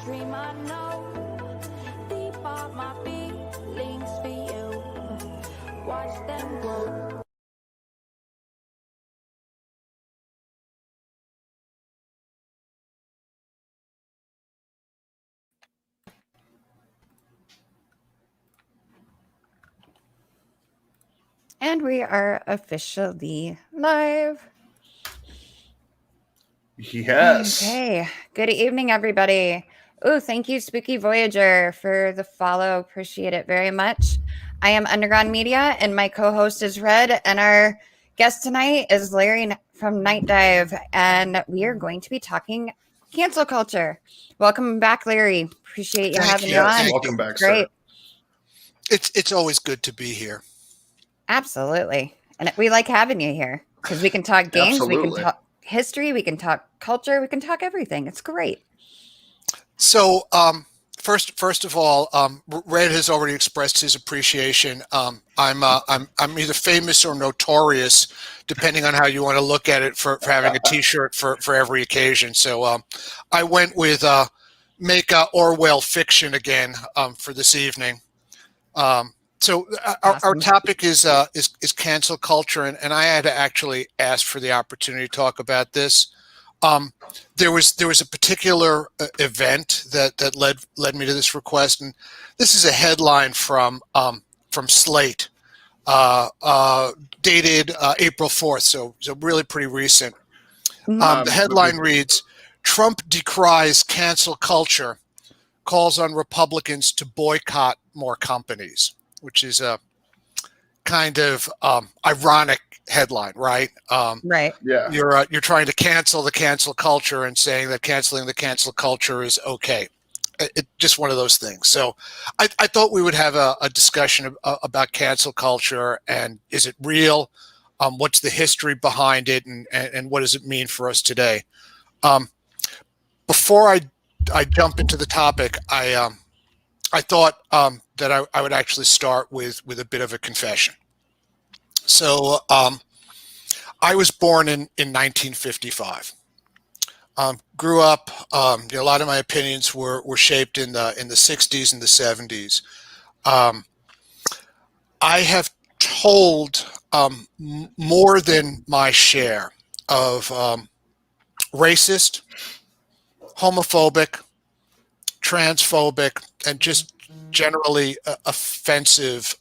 dream I know. Deep are my feelings for you. Watch them grow. And we are officially live. Yes. Okay. Good evening, everybody. Oh, thank you, Spooky Voyager, for the follow. Appreciate it very much. I am Underground Media, and my co-host is Red, and our guest tonight is Larry from Night Dive, and we are going to be talking cancel culture. Welcome back, Larry. Appreciate you having you on. Welcome back, Great. Sir. It's always good to be here. Absolutely. And we like having you here because we can talk games, Absolutely. we can talk history, we can talk culture, we can talk everything. It's great. So, first of all, Red has already expressed his appreciation. I'm either famous or notorious, depending on how you want to look at it, for having a T-shirt for every occasion. So, I went with make Orwell fiction again for this evening. So our topic is cancel culture, and I had to actually ask for the opportunity to talk about this. There was a particular event that led me to this request, and this is a headline from Slate, dated April 4th, so really pretty recent. The headline reads: Trump decries cancel culture, calls on Republicans to boycott more companies, which is a kind of ironic headline, right? Right. Yeah. You're trying to cancel the cancel culture and saying that canceling the cancel culture is okay. It's just one of those things. So I thought we would have a discussion about cancel culture, and is it real? What's the history behind it, and what does it mean for us today? Before I jump into the topic, I thought that I would actually start with a bit of a confession. So I was born in 1955. Grew up. A lot of my opinions were shaped in the 60s and the 70s. I have told more than my share of racist, homophobic, transphobic, and just generally offensive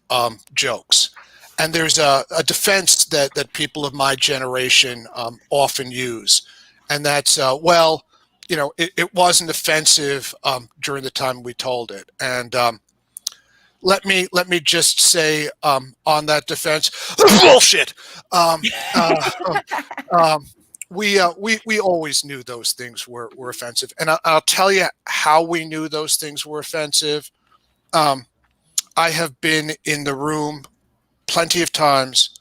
jokes. And there's a defense that people of my generation often use, and that's it wasn't offensive during the time we told it. And let me just say on that defense, bullshit. We always knew those things were offensive, and I'll tell you how we knew those things were offensive. I have been in the room plenty of times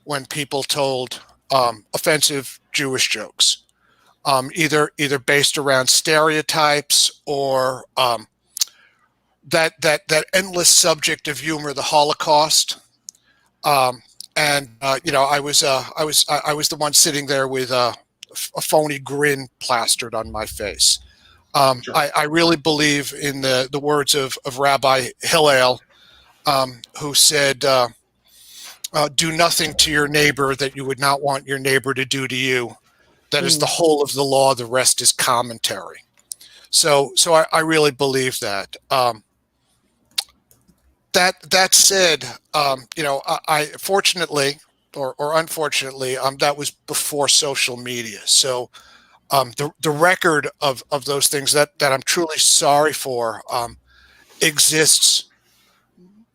when people told offensive Jewish jokes, either based around stereotypes or that endless subject of humor, the Holocaust. I was the one sitting there with a phony grin plastered on my face. Sure. I really believe in the words of Rabbi Hillel, who said, "Do nothing to your neighbor that you would not want your neighbor to do to you. That is the whole of the law. The rest is commentary." So I really believe that. That said, I fortunately or unfortunately, that was before social media. So the record of those things that I'm truly sorry for exists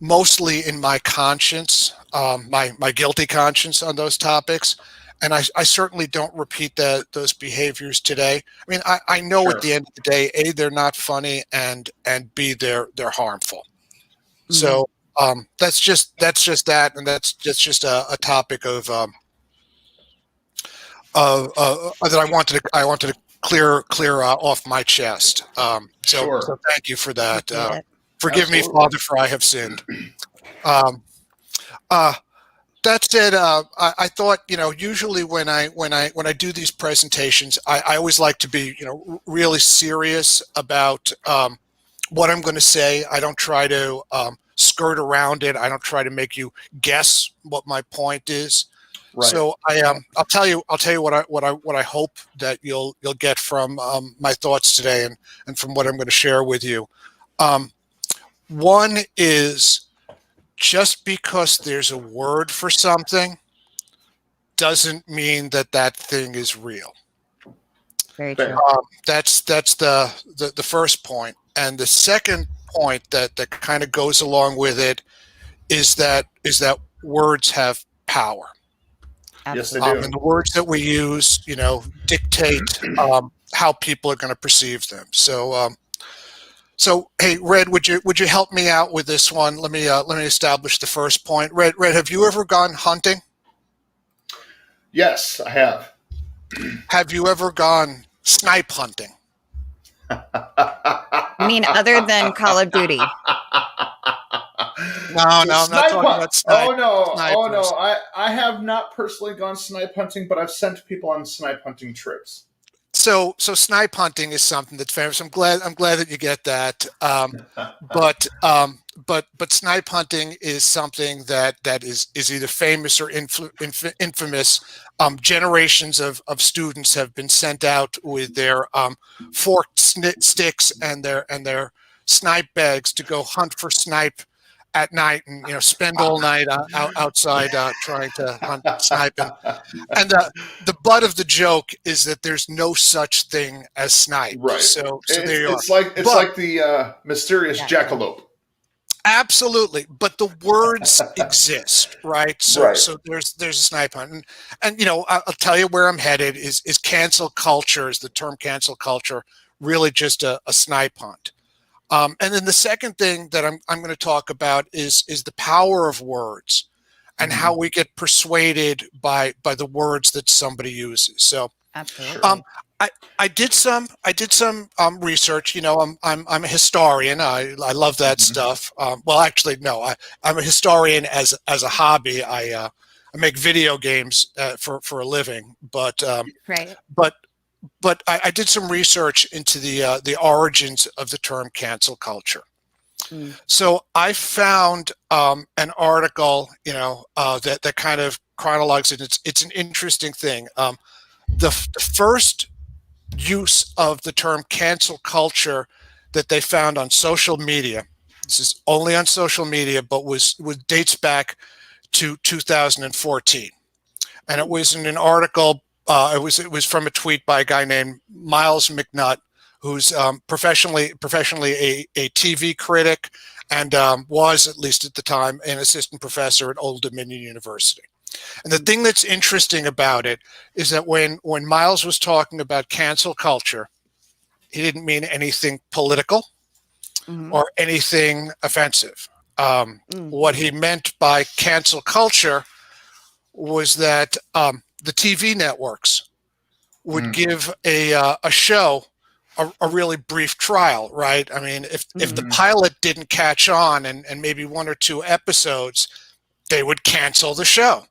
mostly in my conscience, my guilty conscience on those topics. And I certainly don't repeat those behaviors today. I mean, I know Sure. At the end of the day, A, they're not funny, and B, they're harmful. So that's just that, and that's just a topic of that I wanted to clear off my chest. Sure. So thank you for that. Yeah. Forgive me, Absolutely. Father, for I have sinned. that said, I thought, usually when I do these presentations, I always like to be, really serious about what I'm going to say. I don't try to skirt around it. I don't try to make you guess what my point is. Right. So I'll tell you what I hope that you'll get from my thoughts today and from what I'm going to share with you. One is, just because there's a word for something doesn't mean that thing is real. Very true. That's the first point. And the second point that kind of goes along with it is that words have power. Yes, they Absolutely. do. And the words that we use, dictate how people are going to perceive them. So, hey, Red, would you help me out with this one? Let me establish the first point. Red, have you ever gone hunting? Yes, I have. Have you ever gone snipe hunting? I mean, other than Call of Duty. No, I'm not talking about snipe. Oh no, snipers. I have not personally gone snipe hunting, but I've sent people on snipe hunting trips. So snipe hunting is something that's famous. I'm glad that you get that. But snipe hunting is something that is either famous or infamous. Generations of students have been sent out with their forked sticks and their snipe bags to go hunt for snipe at night, and spend all night outside trying to hunt snipe. And the butt of the joke is that there's no such thing as snipe. Right. So there you are. It's like the mysterious jackalope. Absolutely, but the words exist, right? So there's a snipe hunt, and I'll tell you where I'm headed is cancel culture. Is the term cancel culture really just a snipe hunt? And then the second thing that I'm going to talk about is the power of words and how we get persuaded by the words that somebody uses. So, absolutely. I did some research. I'm a historian. I love that stuff. Well, actually, no, I'm a historian as a hobby. I make video games for a living, but right. But I did some research into the origins of the term cancel culture. So I found an article, that kind of chronologues it. It's an interesting thing. The first use of the term cancel culture that they found on social media. This is only on social media, but dates back to 2014, and it was in an article. It was from a tweet by a guy named Miles McNutt, who's professionally a TV critic and was, at least at the time, an assistant professor at Old Dominion University. And the thing that's interesting about it is that when Miles was talking about cancel culture, he didn't mean anything political or anything offensive. What he meant by cancel culture was that the TV networks would give a show a really brief trial, right? I mean, if the pilot didn't catch on and maybe one or two episodes, they would cancel the show.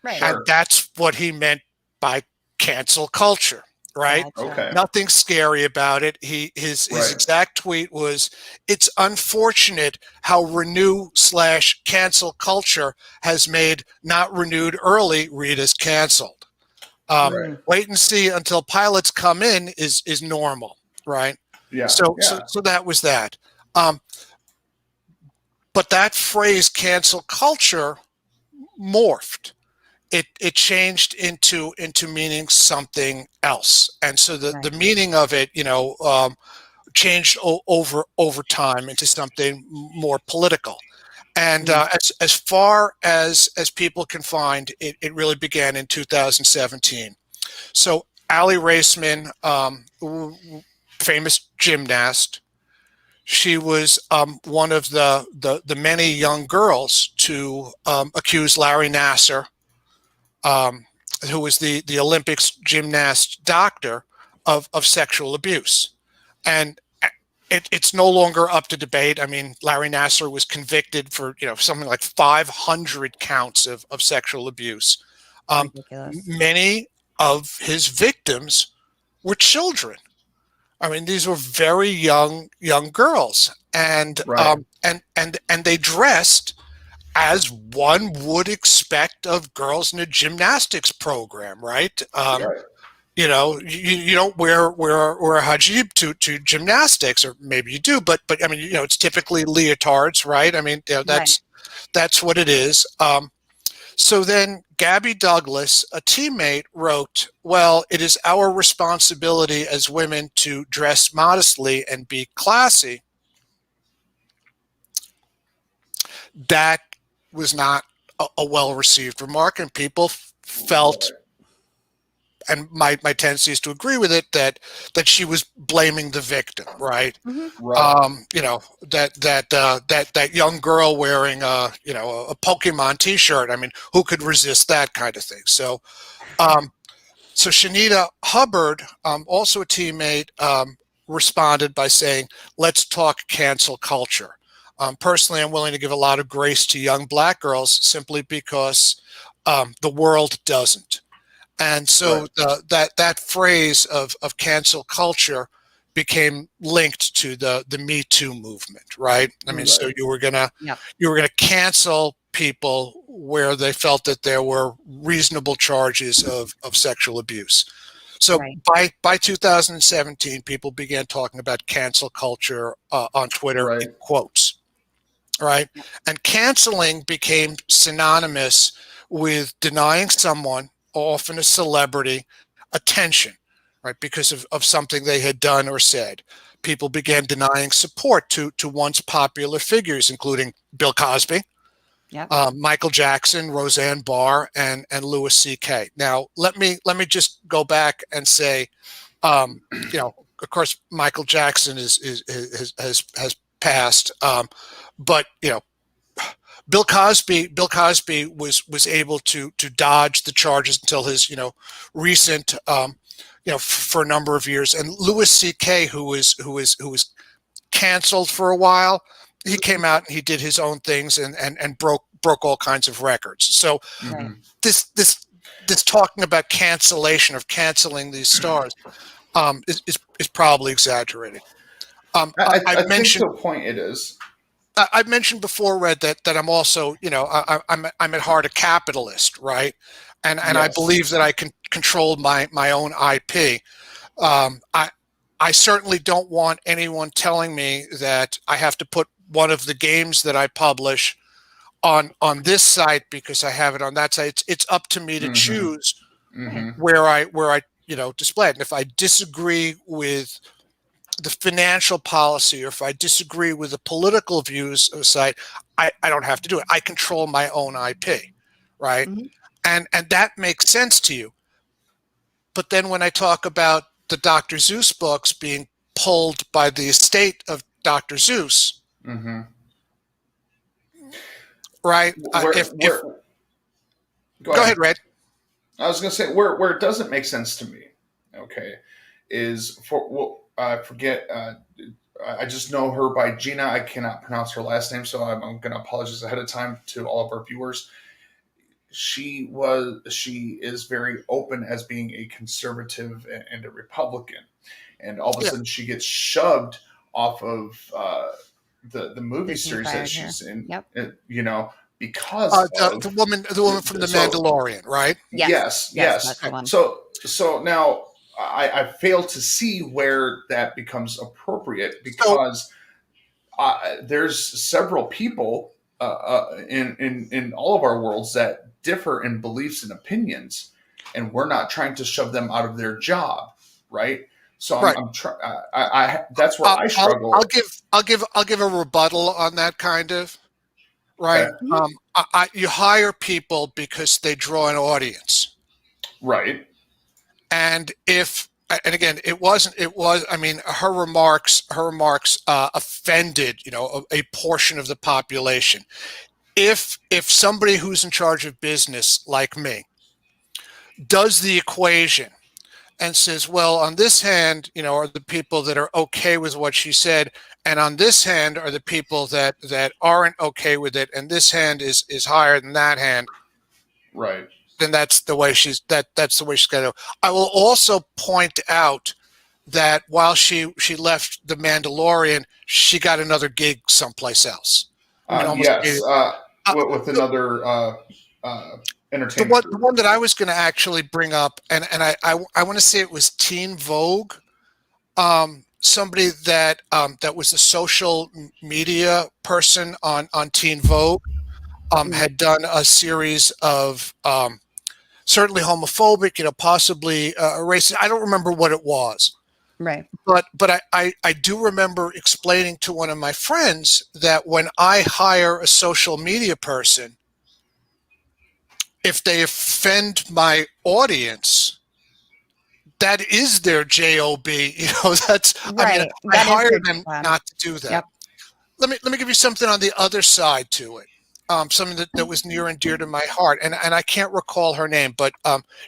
Right. And that's what he meant by cancel culture, right? Gotcha. Okay. Nothing scary about it. His exact tweet was, "It's unfortunate how renew/cancel culture has made not renewed early read as canceled. Wait and see until pilots come in is normal, right?" Yeah. So that was that. But that phrase cancel culture morphed. It changed into meaning something else, and so the meaning of it, changed over time into something more political. And as far as people can find, it really began in 2017. So Aly Raisman, famous gymnast, she was one of the many young girls to accuse Larry Nassar, who was the Olympics gymnast doctor, of sexual abuse. And it's no longer up to debate. I mean, Larry Nassar was convicted for, something like 500 counts of sexual abuse. Ridiculous. Many of his victims were children. I mean, these were very young girls, and Right. and they dressed as one would expect of girls in a gymnastics program, right? Right. You don't wear a hijab to gymnastics, or maybe you do, but I mean, it's typically leotards, right? I mean, that's what it is. So then Gabby Douglas, a teammate, wrote, "Well, it is our responsibility as women to dress modestly and be classy." That was not a well-received remark, and people felt, and my tendency is to agree with it, that she was blaming the victim, right? Right. That young girl wearing a Pokemon T-shirt. I mean, who could resist that kind of thing? So Shanita Hubbard, also a teammate, responded by saying, "Let's talk cancel culture. Personally, I'm willing to give a lot of grace to young Black girls simply because the world doesn't." And so that phrase of cancel culture became linked to the Me Too movement, right? I mean, so you were gonna cancel people where they felt that there were reasonable charges of sexual abuse. So by 2017, people began talking about cancel culture on Twitter in quotes, right? And canceling became synonymous with denying someone, often a celebrity, attention, right? Because of something they had done or said. People began denying support to once popular figures, including Bill Cosby, Michael Jackson, Roseanne Barr, and Louis C.K. Now, let me just go back and say, of course, Michael Jackson has passed, but Bill Cosby was able to dodge the charges until his recent for a number of years. And Louis C.K., who was canceled for a while, he came out and he did his own things and broke all kinds of records. So this talking about cancellation, of canceling these stars, is probably exaggerated. I think to a point it is. I've mentioned before, Red, that I'm also, I'm at heart a capitalist, right? And I believe that I can control my own IP. I certainly don't want anyone telling me that I have to put one of the games that I publish on this site because I have it on that site. It's up to me to choose where I display it. And if I disagree with the financial policy, or if I disagree with the political views of the site, I don't have to do it. I control my own IP, right? And that makes sense to you. But then when I talk about the Dr. Seuss books being pulled by the estate of Dr. Seuss, right? Go ahead, Red. I was going to say where it doesn't make sense to me, is I forget. I just know her by Gina. I cannot pronounce her last name, so I'm going to apologize ahead of time to all of our viewers. She is very open as being a conservative and a Republican, and all of a sudden she gets shoved off of the movie series that she's in. Because the woman from The Mandalorian, right? Yes. That's the one. So now I fail to see where that becomes appropriate, because there's several people in all of our worlds that differ in beliefs and opinions, and we're not trying to shove them out of their job, right? So that's where I struggle. I'll give a rebuttal on that, kind of. Right. Okay. You hire people because they draw an audience. Right. And again, I mean, her remarks offended, a portion of the population. If somebody who's in charge of business, like me, does the equation and says, well, on this hand, are the people that are okay with what she said, and on this hand are the people that aren't okay with it, and this hand is higher than that hand. Right. Then that's the way she's that's the way she's going to. I will also point out that while she left The Mandalorian, she got another gig someplace else. Yes, with another entertainment. The one that I was going to actually bring up, and I want to say it was Teen Vogue, somebody that was a social media person on Teen Vogue, had done a series of certainly homophobic, possibly racist. I don't remember what it was. Right. But I do remember explaining to one of my friends that when I hire a social media person, if they offend my audience, that is their job. That's right. I hire them not to do that. Yep. Let me give you something on the other side to it. Something that was near and dear to my heart, and I can't recall her name, but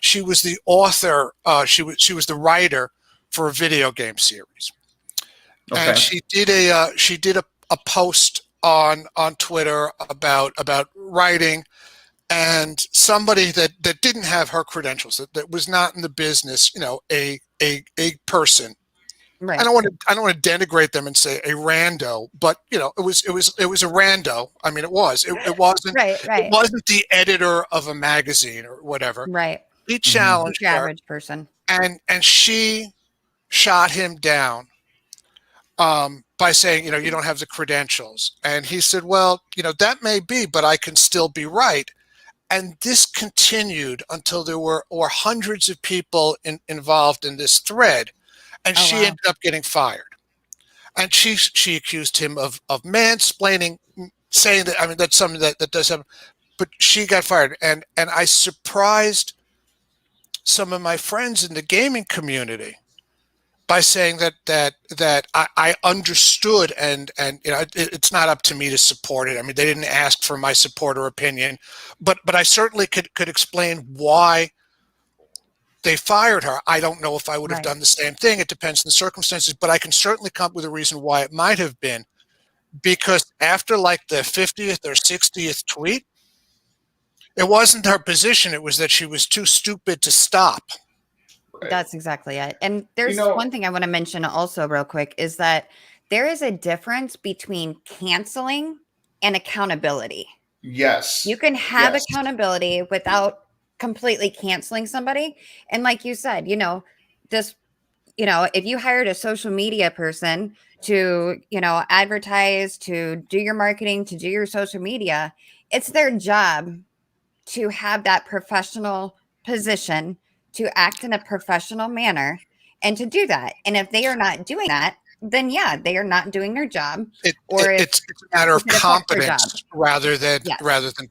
she was the author. She was the writer for a video game series, and she did a post on Twitter about writing. And somebody that didn't have her credentials, that was not in the business, a person. Right. I don't want to denigrate them and say a rando, but it was a rando. I mean, it wasn't right. It wasn't the editor of a magazine or whatever. Right. He challenged the average person, and she shot him down by saying, you don't have the credentials. And he said, well, that may be, but I can still be right. And this continued until there were hundreds of people involved in this thread, and she ended up getting fired. And she accused him of mansplaining, saying that that's something that does happen. But she got fired, and I surprised some of my friends in the gaming community by saying that I understood, and it's not up to me to support it. I mean, they didn't ask for my support or opinion, but I certainly could explain why they fired her. I don't know if I would have done the same thing. It depends on the circumstances, but I can certainly come up with a reason why it might have been, because after like the 50th or 60th tweet, it wasn't her position. It was that she was too stupid to stop. Right. That's exactly it. And there's one thing I want to mention also real quick is that there is a difference between canceling and accountability. Yes. You can have accountability without completely canceling somebody. And like you said, if you hired a social media person to, advertise, to do your marketing, to do your social media, it's their job to have that professional position, to act in a professional manner, and to do that. And if they are not doing that, then they are not doing their job. It's a matter of competence rather than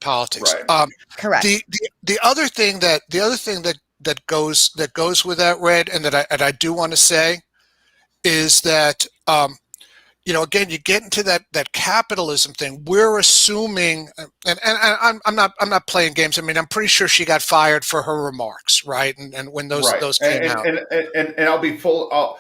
politics. Right. Correct. The other thing that goes with that, Red, and that I do want to say is that again, you get into that capitalism thing. We're assuming, and I'm not playing games. I mean, I'm pretty sure she got fired for her remarks, right? And when those came out, and I'll be full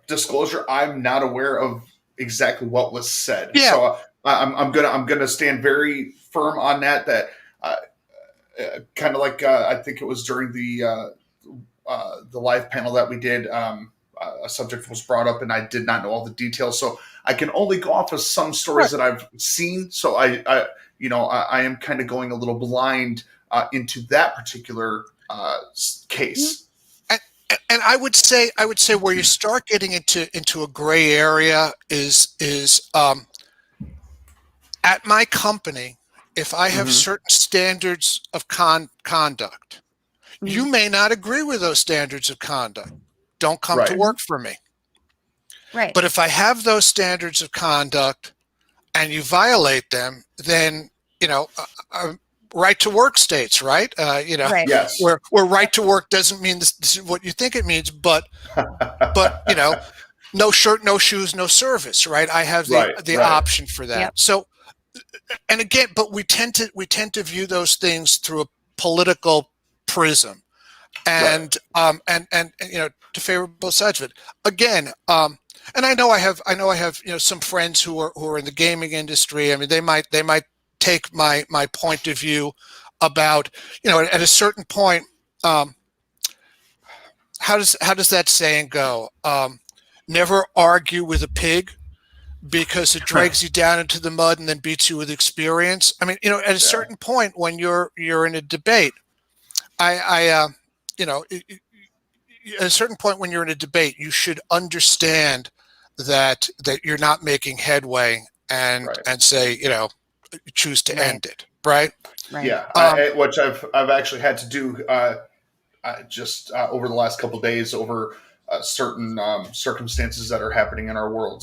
disclosure. I'm not aware of exactly what was said. Yeah. So I'm gonna stand very firm on that. That kind of like I think it was during the live panel that we did. A subject was brought up, and I did not know all the details, so I can only go off of some stories that I've seen. So I am kind of going a little blind into that particular case. And I would say where you start getting into a gray area is at my company. If I have certain standards of conduct, you may not agree with those standards of conduct. Don't come to work for me. Right. But if I have those standards of conduct and you violate them, then, right to work states, right? Yes. Where right to work doesn't mean this is what you think it means, but no shirt, no shoes, no service, right? I have the option for that. Yep. So, and again, but we tend to view those things through a political prism. and to favor both sides of it. Again, and I know I have some friends who are in the gaming industry. I mean, they might take my point of view about, at a certain point, how does that saying go? Never argue with a pig, because it drags you down into the mud and then beats you with experience. I mean, at a certain point when you're in a debate, at a certain point when you're in a debate, you should understand that you're not making headway and say, choose to end it. Right. Yeah. Which I've actually had to do just over the last couple of days over certain circumstances that are happening in our world.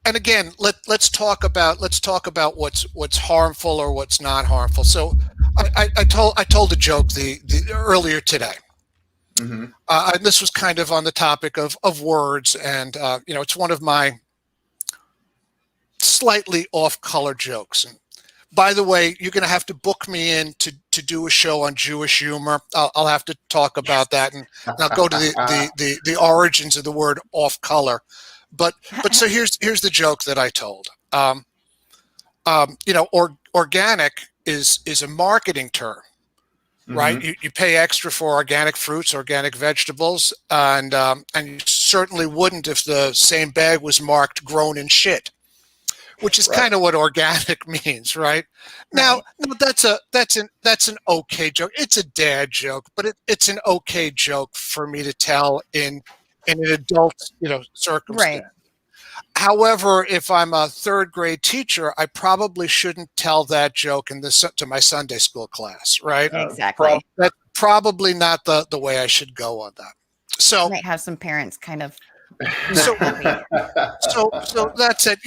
Again, let's talk about what's harmful or what's not harmful. So I told a joke the earlier today. Mm-hmm. And this was kind of on the topic of words, and it's one of my slightly off-color jokes. And by the way, you're going to have to book me in to do a show on Jewish humor. I'll have to talk about that, and I'll go to the origins of the word off-color. But so here's the joke that I told. Organic is a marketing term, right? Mm-hmm. You pay extra for organic fruits, organic vegetables, and you certainly wouldn't if the same bag was marked "grown in shit," which is kind of what organic means, right? Now, that's an okay joke. It's a dad joke, but it's an okay joke for me to tell in an adult, circumstance. Right. However, if I'm a third grade teacher, I probably shouldn't tell that joke to my Sunday school class, right? Exactly. That's probably not the way I should go on that. So you might have some parents kind of. So that's it.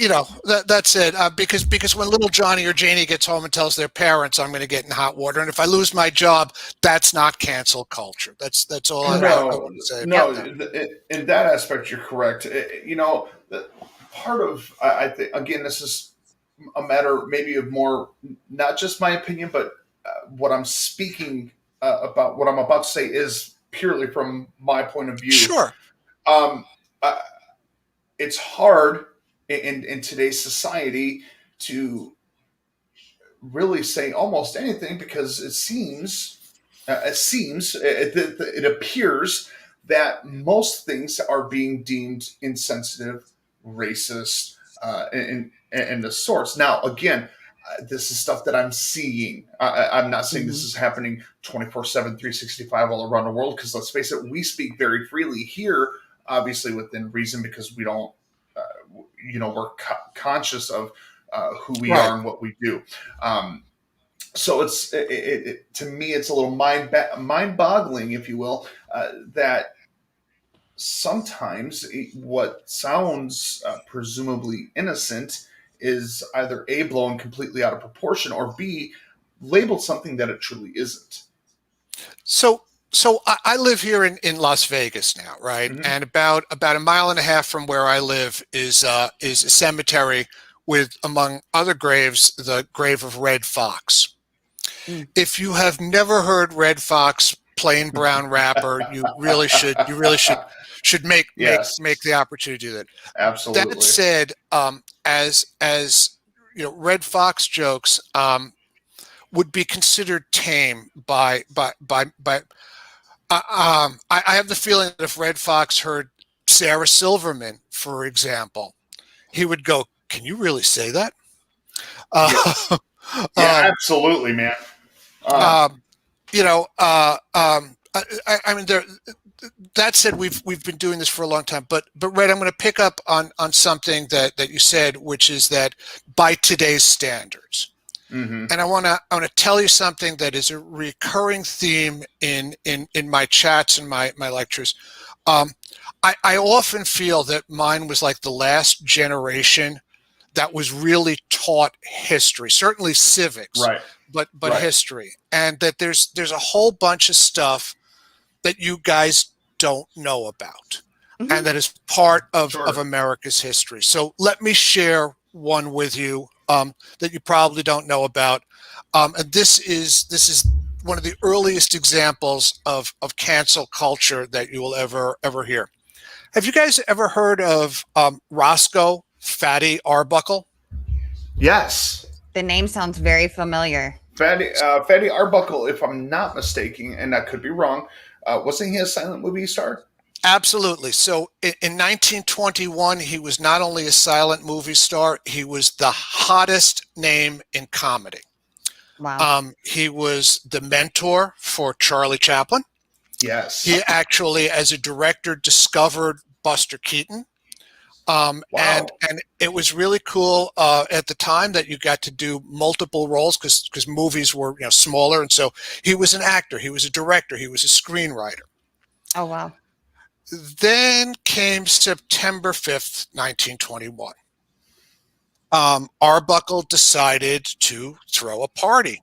That's it. Because when little Johnny or Janie gets home and tells their parents, I'm going to get in hot water, and if I lose my job, that's not cancel culture. That's all I want to say. No, in that aspect, you're correct. Part of I think, again, this is a matter maybe of more not just my opinion, but what I'm speaking about. What I'm about to say is purely from my point of view. Sure. It's hard in today's society to really say almost anything, because it appears that most things are being deemed insensitive, racist, and the sorts. Now, again, this is stuff that I'm seeing. I'm not saying this is happening 24/7, 365 all around the world, because let's face it, we speak very freely here, obviously within reason, because we don't, we're conscious of who we are and what we do. So it's to me, it's a little mind-boggling, if you will, that sometimes what sounds presumably innocent is either A, blown completely out of proportion, or B, labeled something that it truly isn't. So I live here in Las Vegas now, right? Mm-hmm. And about a mile and a half from where I live is a cemetery with, among other graves, the grave of Red Fox. Mm. If you have never heard Red Fox Plain Brown Rapper, you really should make the opportunity to do that. Absolutely. That said, as Red Fox jokes would be considered tame by I have the feeling that if Red Fox heard Sarah Silverman, for example, he would go, "Can you really say that?" Absolutely, man. I mean, that said, we've been doing this for a long time, but Red, I'm going to pick up on something that you said, which is that by today's standards. Mm-hmm. And I want to tell you something that is a recurring theme in my chats and my lectures. I often feel that mine was like the last generation that was really taught history, certainly civics, but history, and that there's a whole bunch of stuff that you guys don't know about, and that is part of America's history. So let me share one with you that you probably don't know about, and this is one of the earliest examples of cancel culture that you will ever hear. Have you guys ever heard of Roscoe Fatty Arbuckle? Yes. The name sounds very familiar. Fatty Arbuckle, if I'm not mistaken, and I could be wrong, wasn't he a silent movie star? Absolutely. So in 1921, he was not only a silent movie star, he was the hottest name in comedy. Wow. He was the mentor for Charlie Chaplin. Yes. He actually, as a director, discovered Buster Keaton. Wow. And it was really cool at the time that you got to do multiple roles because movies were smaller. And so he was an actor, he was a director, he was a screenwriter. Oh, wow. Then came September 5th, 1921. Arbuckle decided to throw a party.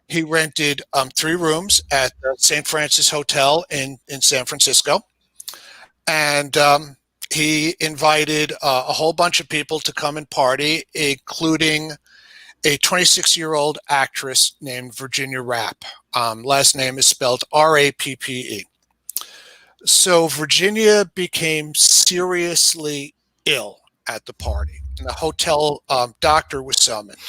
He rented 3 rooms at the St. Francis Hotel in San Francisco. And he invited a whole bunch of people to come and party, including a 26-year-old actress named Virginia Rappe. Last name is spelled Rappe. So Virginia became seriously ill at the party. And the hotel doctor was summoned.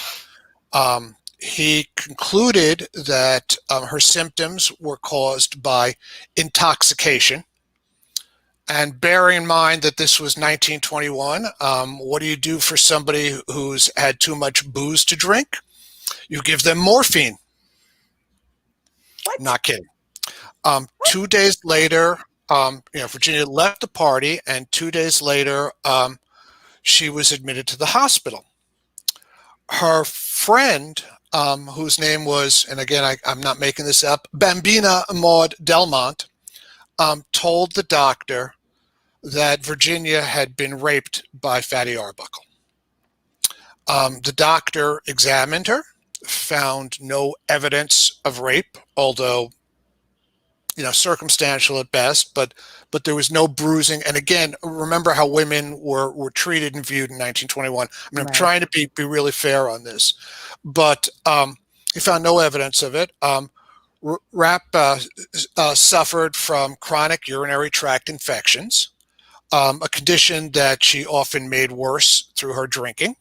He concluded that her symptoms were caused by intoxication. And bearing in mind that this was 1921, what do you do for somebody who's had too much booze to drink? You give them morphine. What? Not kidding. 2 days later, Virginia left the party, and 2 days later, she was admitted to the hospital. Her friend, whose name was, and again, I'm not making this up, Bambina Maud Delmont, told the doctor that Virginia had been raped by Fatty Arbuckle. The doctor examined her, found no evidence of rape, although circumstantial at best, but there was no bruising. And again, remember how women were treated and viewed in 1921. I mean, I'm trying to be really fair on this, but he found no evidence of it. Rappe suffered from chronic urinary tract infections, a condition that she often made worse through her drinking.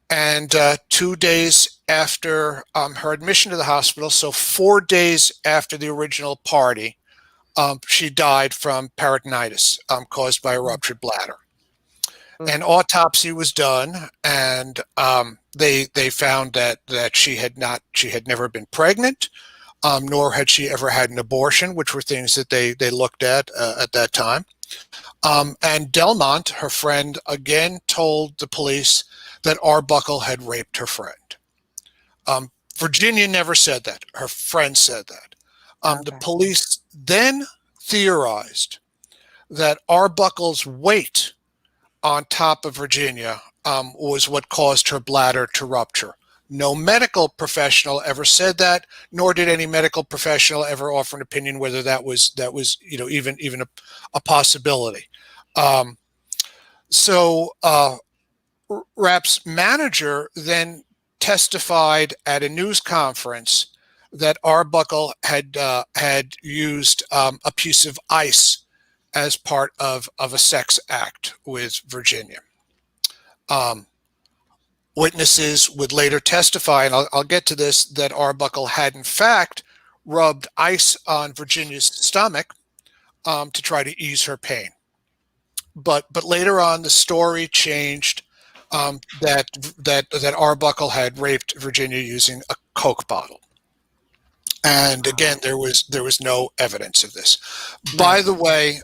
And 2 days after her admission to the hospital, so 4 days after the original party, she died from peritonitis caused by a ruptured bladder. An autopsy was done, and they found that she had never been pregnant, nor had she ever had an abortion, which were things that they looked at that time. And Delmont, her friend, again told the police that Arbuckle had raped her friend. Virginia never said that. Her friend said that. The police then theorized that Arbuckle's weight on top of Virginia was what caused her bladder to rupture. No medical professional ever said that, nor did any medical professional ever offer an opinion whether that was even a possibility. So Rappe's manager then testified at a news conference that Arbuckle had used a piece of ice as part of a sex act with Virginia. Witnesses would later testify, and I'll get to this, that Arbuckle had in fact rubbed ice on Virginia's stomach to try to ease her pain. But later on, the story changed that Arbuckle had raped Virginia using a Coke bottle. And again, there was no evidence of this. By the way,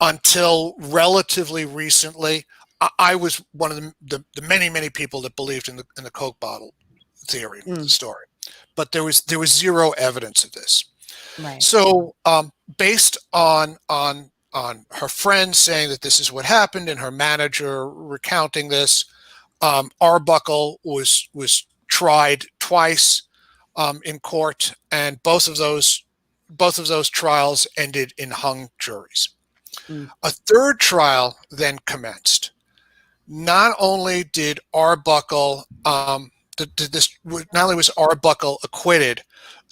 until relatively recently, I was one of the many people that believed in the Coke bottle theory of the story, but there was zero evidence of this. Right. So based on her friend saying that this is what happened and her manager recounting this, Arbuckle was tried twice in court, and both of those trials ended in hung juries. A third trial then commenced. Not only did Arbuckle not only was Arbuckle acquitted,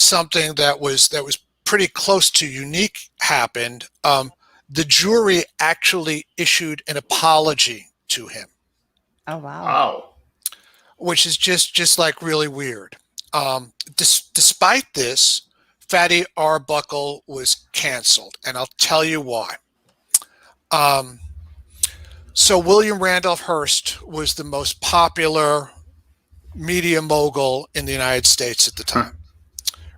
something that was pretty close to unique happened. The jury actually issued an apology to him. Oh, wow. Wow. Which is just like really weird. Despite this, Fatty Arbuckle was canceled, and I'll tell you why. So William Randolph Hearst was the most popular media mogul in the United States at the time,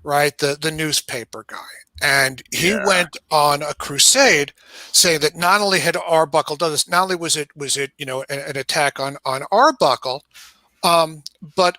right? The newspaper guy. And he went on a crusade saying that not only had Arbuckle done this, not only was it an attack on Arbuckle, but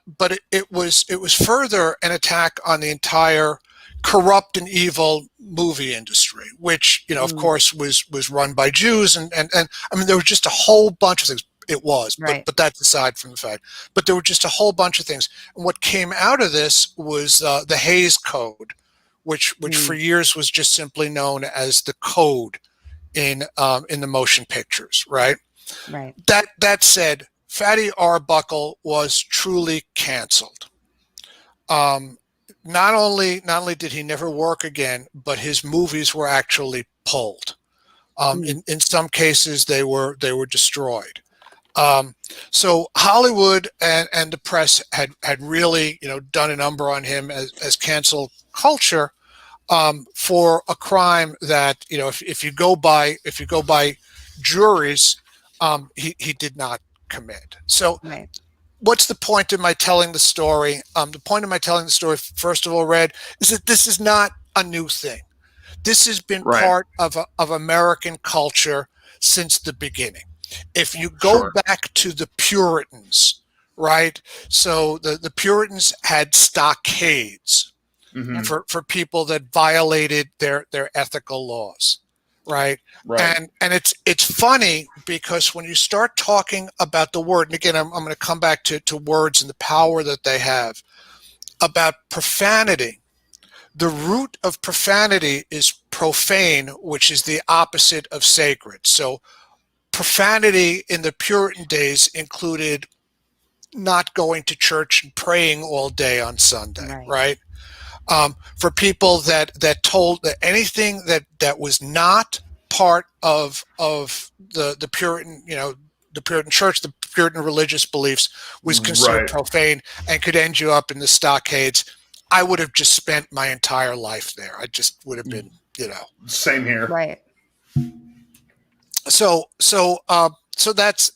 it was further an attack on the entire corrupt and evil movie industry, which of course was run by Jews, and I mean there was just a whole bunch of things. It was, right. but that's aside from the fact. But there were just a whole bunch of things. And what came out of this was the Hays Code, which for years was just simply known as the code in the motion pictures, right? Right. That said, Fatty Arbuckle was truly canceled. Not only did he never work again, but his movies were actually pulled. In some cases, they were destroyed. So Hollywood and the press had really done a number on him as cancel culture for a crime that if you go by juries, he did not commit. So. Right. What's the point of my telling the story? The point of my telling the story, first of all, Red, is that this is not a new thing. This has been part of American culture since the beginning. If you go back to the Puritans, right? So the Puritans had stockades for people that violated their ethical laws. Right. And it's funny because when you start talking about the word, and again, I'm going to come back to words and the power that they have, about profanity. The root of profanity is profane, which is the opposite of sacred. So profanity in the Puritan days included not going to church and praying all day on Sunday, right? For people that told that anything that was not part of the Puritan, the Puritan church, the Puritan religious beliefs was considered profane and could end you up in the stockades. I would have just spent my entire life there. I just would have been, Same here. Right. So that's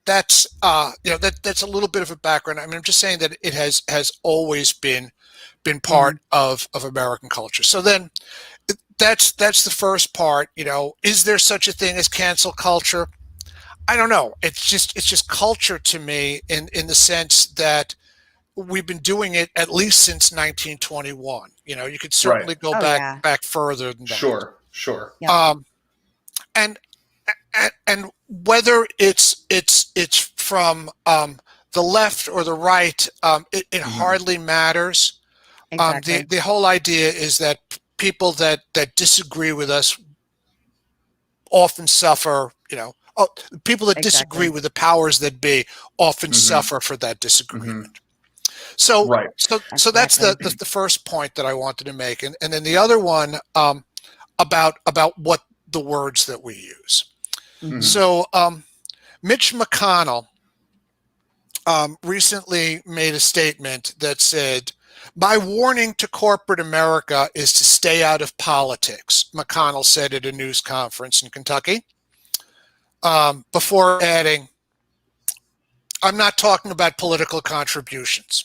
that's a little bit of a background. I mean, I'm just saying that it has always been part of American culture. So then that's the first part. Is there such a thing as cancel culture? I don't know. It's just culture to me in the sense that we've been doing it at least since 1921. You could certainly go back further than that. Sure. Yeah. And whether it's from the left or the right, it hardly matters. Exactly. The whole idea is that people that disagree with us often suffer. People that disagree with the powers that be often suffer for that disagreement. So that's the first point that I wanted to make, and then the other one about what the words that we use. So Mitch McConnell recently made a statement that said, "My warning to corporate America is to stay out of politics," McConnell said at a news conference in Kentucky, before adding, "I'm not talking about political contributions."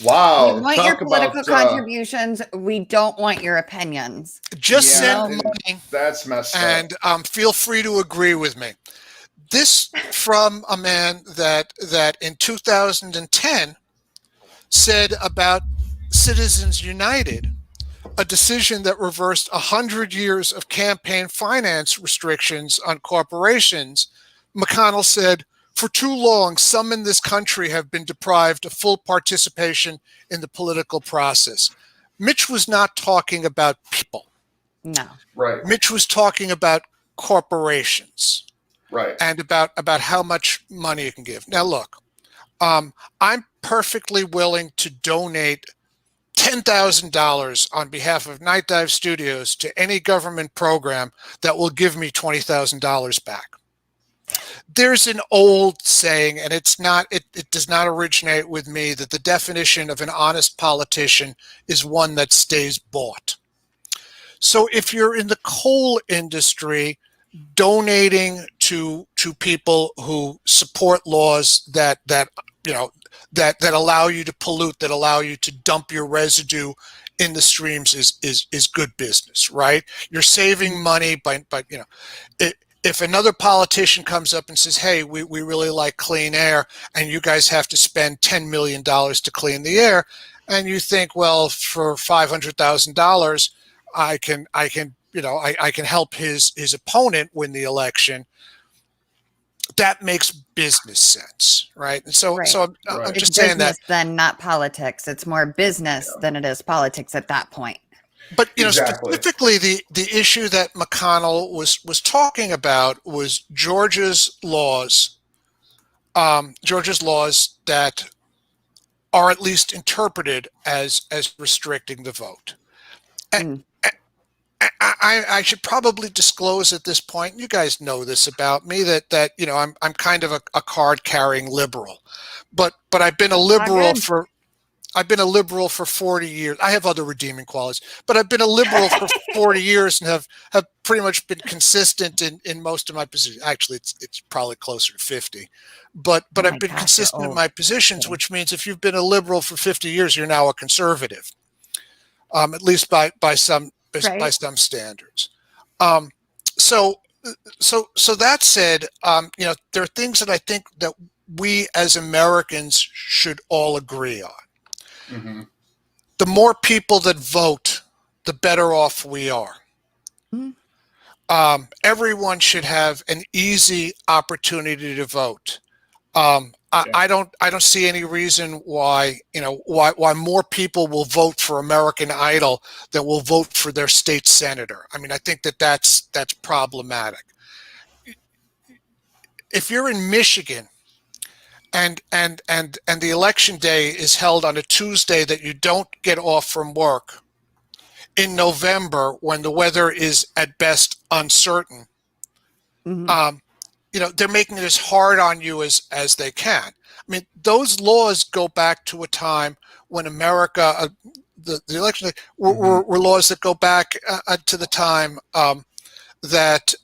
Wow. We want your political contributions. We don't want your opinions. Just send money. That's messed up. And feel free to agree with me. This from a man that in 2010 said about Citizens United, a decision that reversed 100 years of campaign finance restrictions on corporations. McConnell said, "For too long, some in this country have been deprived of full participation in the political process." Mitch was not talking about people. No. Right. Mitch was talking about corporations. Right. And about how much money you can give. Now, look, I'm perfectly willing to donate $10,000 on behalf of Night Dive Studios to any government program that will give me $20,000 back. There's an old saying, and it does not originate with me, that the definition of an honest politician is one that stays bought. So if you're in the coal industry, donating to people who support laws that allow you to pollute, that allow you to dump your residue in the streams is good business, right? You're saving money by if another politician comes up and says, hey, we really like clean air and you guys have to spend $10 million to clean the air, and you think, well, for $500,000 I can help his opponent win the election, that makes business sense, right? And so I'm It's just saying that. then not politics. It's more business than it is politics at that point. But Exactly. specifically, the issue that McConnell was talking about was Georgia's laws that are at least interpreted as restricting the vote. And I should probably disclose at this point, you guys know this about me, that I'm kind of a card carrying liberal, but I've been a liberal for 40 years. I have other redeeming qualities, but I've been a liberal for 40 years and have pretty much been consistent in most of my positions. Actually, it's probably closer to 50, but I've been consistent in my positions, which means if you've been a liberal for 50 years, you're now a conservative, at least by some standards. So that said, there are things that I think that we as Americans should all agree on. Mm-hmm. The more people that vote, the better off we are. Mm-hmm. Everyone should have an easy opportunity to vote. I don't see any reason why more people will vote for American Idol than will vote for their state senator. I mean, I think that's problematic. If you're in Michigan and the election day is held on a Tuesday that you don't get off from work in November when the weather is at best uncertain, they're making it as hard on you as they can. I mean, those laws go back to a time when America, the election were laws that go back to the time that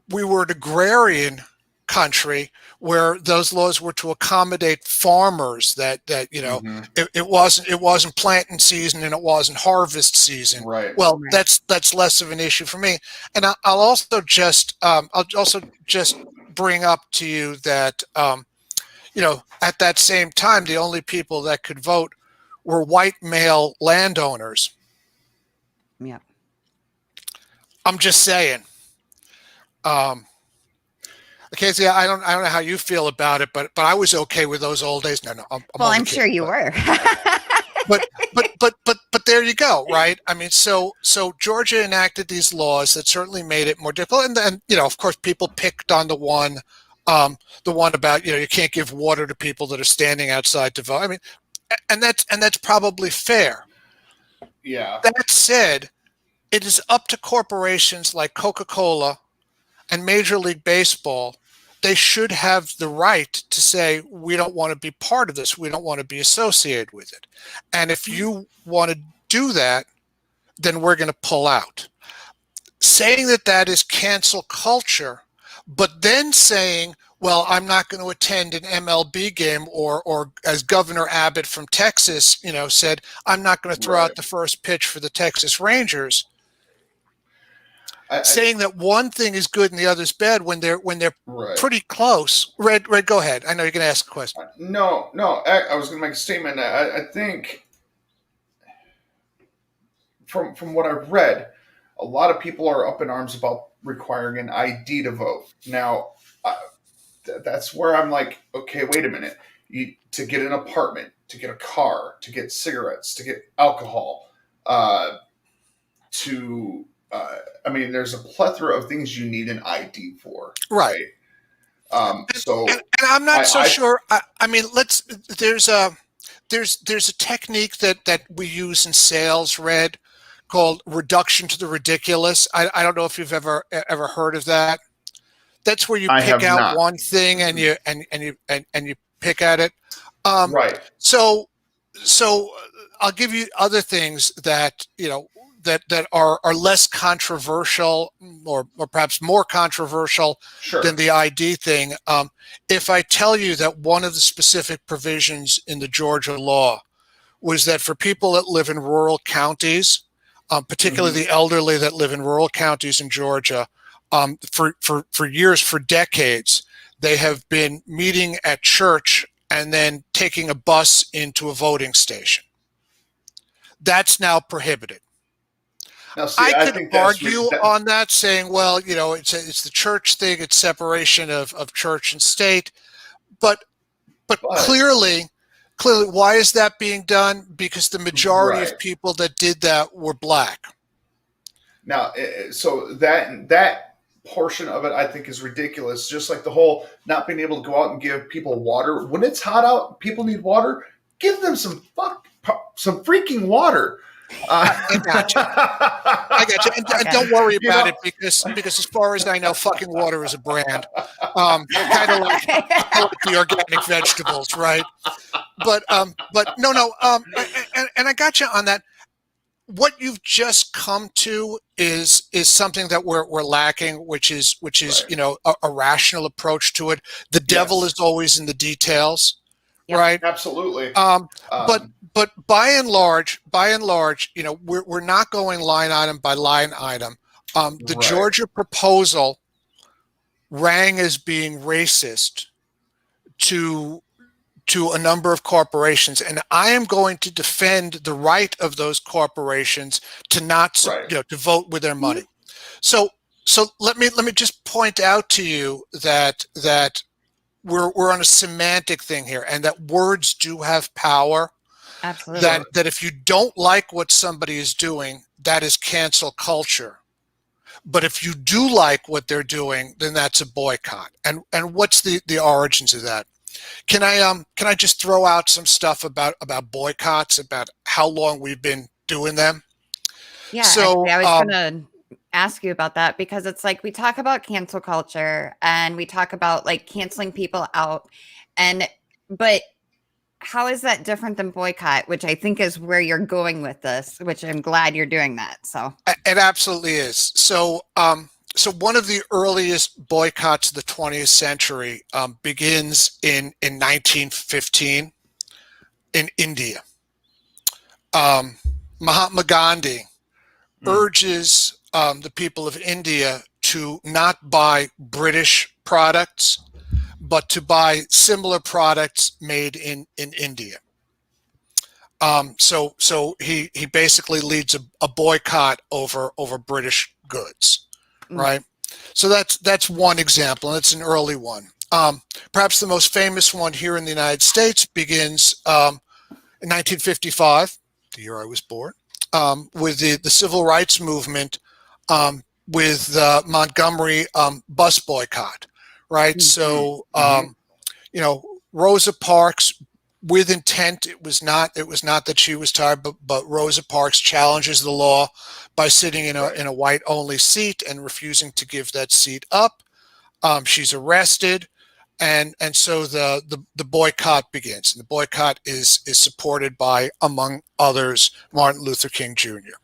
we were an agrarian country, where those laws were to accommodate farmers, that it wasn't planting season and it wasn't harvest season. Right. Well, that's less of an issue for me. And I'll also just bring up to you that at that same time, the only people that could vote were white male landowners. Yeah. I'm just saying. Okay, so I don't know how you feel about it, but I was okay with those old days. No, I'm sure you were. but there you go, right? I mean, so Georgia enacted these laws that certainly made it more difficult, and then of course, people picked on the one about you can't give water to people that are standing outside to vote. I mean, and that's probably fair. Yeah. That said, it is up to corporations like Coca-Cola and Major League Baseball. They should have the right to say, we don't want to be part of this. We don't want to be associated with it. And if you want to do that, then we're going to pull out. Saying that is cancel culture, but then saying, well, I'm not going to attend an MLB game, or as Governor Abbott from Texas, said, I'm not going to throw out the first pitch for the Texas Rangers. Saying that one thing is good and the other's bad when they're pretty close. Red, go ahead. I know you're going to ask a question. No. I was going to make a statement. I think from what I've read, a lot of people are up in arms about requiring an ID to vote. Now, that's where I'm like, okay, wait a minute. To get an apartment, to get a car, to get cigarettes, to get alcohol, there's a plethora of things you need an ID for. Right. So and I'm not so I sure. I mean, there's a technique that we use in sales, Red, called reduction to the ridiculous. I don't know if you've ever heard of that. That's where you I pick have out not. one thing and you pick at it. Right. So I'll give you other things that that are less controversial or perhaps more controversial Sure. than the ID thing. If I tell you that one of the specific provisions in the Georgia law was that for people that live in rural counties, particularly the elderly that live in rural counties in Georgia, for years, for decades, they have been meeting at church and then taking a bus into a voting station. That's now prohibited. Now, see, I could think that's argue on that, saying, well, it's the church thing, it's separation of church and state, but clearly, why is that being done? Because the majority of people that did that were black. Now, so that portion of it, I think, is ridiculous. Just like the whole not being able to go out and give people water when it's hot out, people need water. Give them some freaking water. I got you. And don't worry about it because as far as I know, fucking water is a brand. Kind of like the organic vegetables, right? But no. And I got you on that. What you've just come to is something that we're lacking, which is right. A rational approach to it. The devil is always in the details. Yep. Right. Absolutely. But by and large, we're not going line item by line item. The right. Georgia proposal rang as being racist to a number of corporations, and I am going to defend the right of those corporations to not right. To vote with their money. So let me just point out to you that we're on a semantic thing here, and that words do have power. Absolutely. That if you don't like what somebody is doing, that is cancel culture. But if you do like what they're doing, then that's a boycott. And what's the origins of that? Can I just throw out some stuff about boycotts, about how long we've been doing them? Yeah, so, actually, I was going to ask you about that, because it's like we talk about cancel culture and we talk about like canceling people out, but how is that different than boycott, which I think is where you're going with this, which I'm glad you're doing that. So it absolutely is. So one of the earliest boycotts of the 20th century begins in 1915 in India. Mahatma Gandhi urges the people of India to not buy British products, but to buy similar products made in India. So he basically leads a boycott over British goods, right? So that's one example, and it's an early one. Perhaps the most famous one here in the United States begins in 1955, the year I was born, with the civil rights movement, with the Montgomery bus boycott. Right. So, Rosa Parks, with intent, it was not that she was tired, but Rosa Parks challenges the law by sitting in a white only seat and refusing to give that seat up. She's arrested. And so the boycott begins. And the boycott is supported by, among others, Martin Luther King Jr.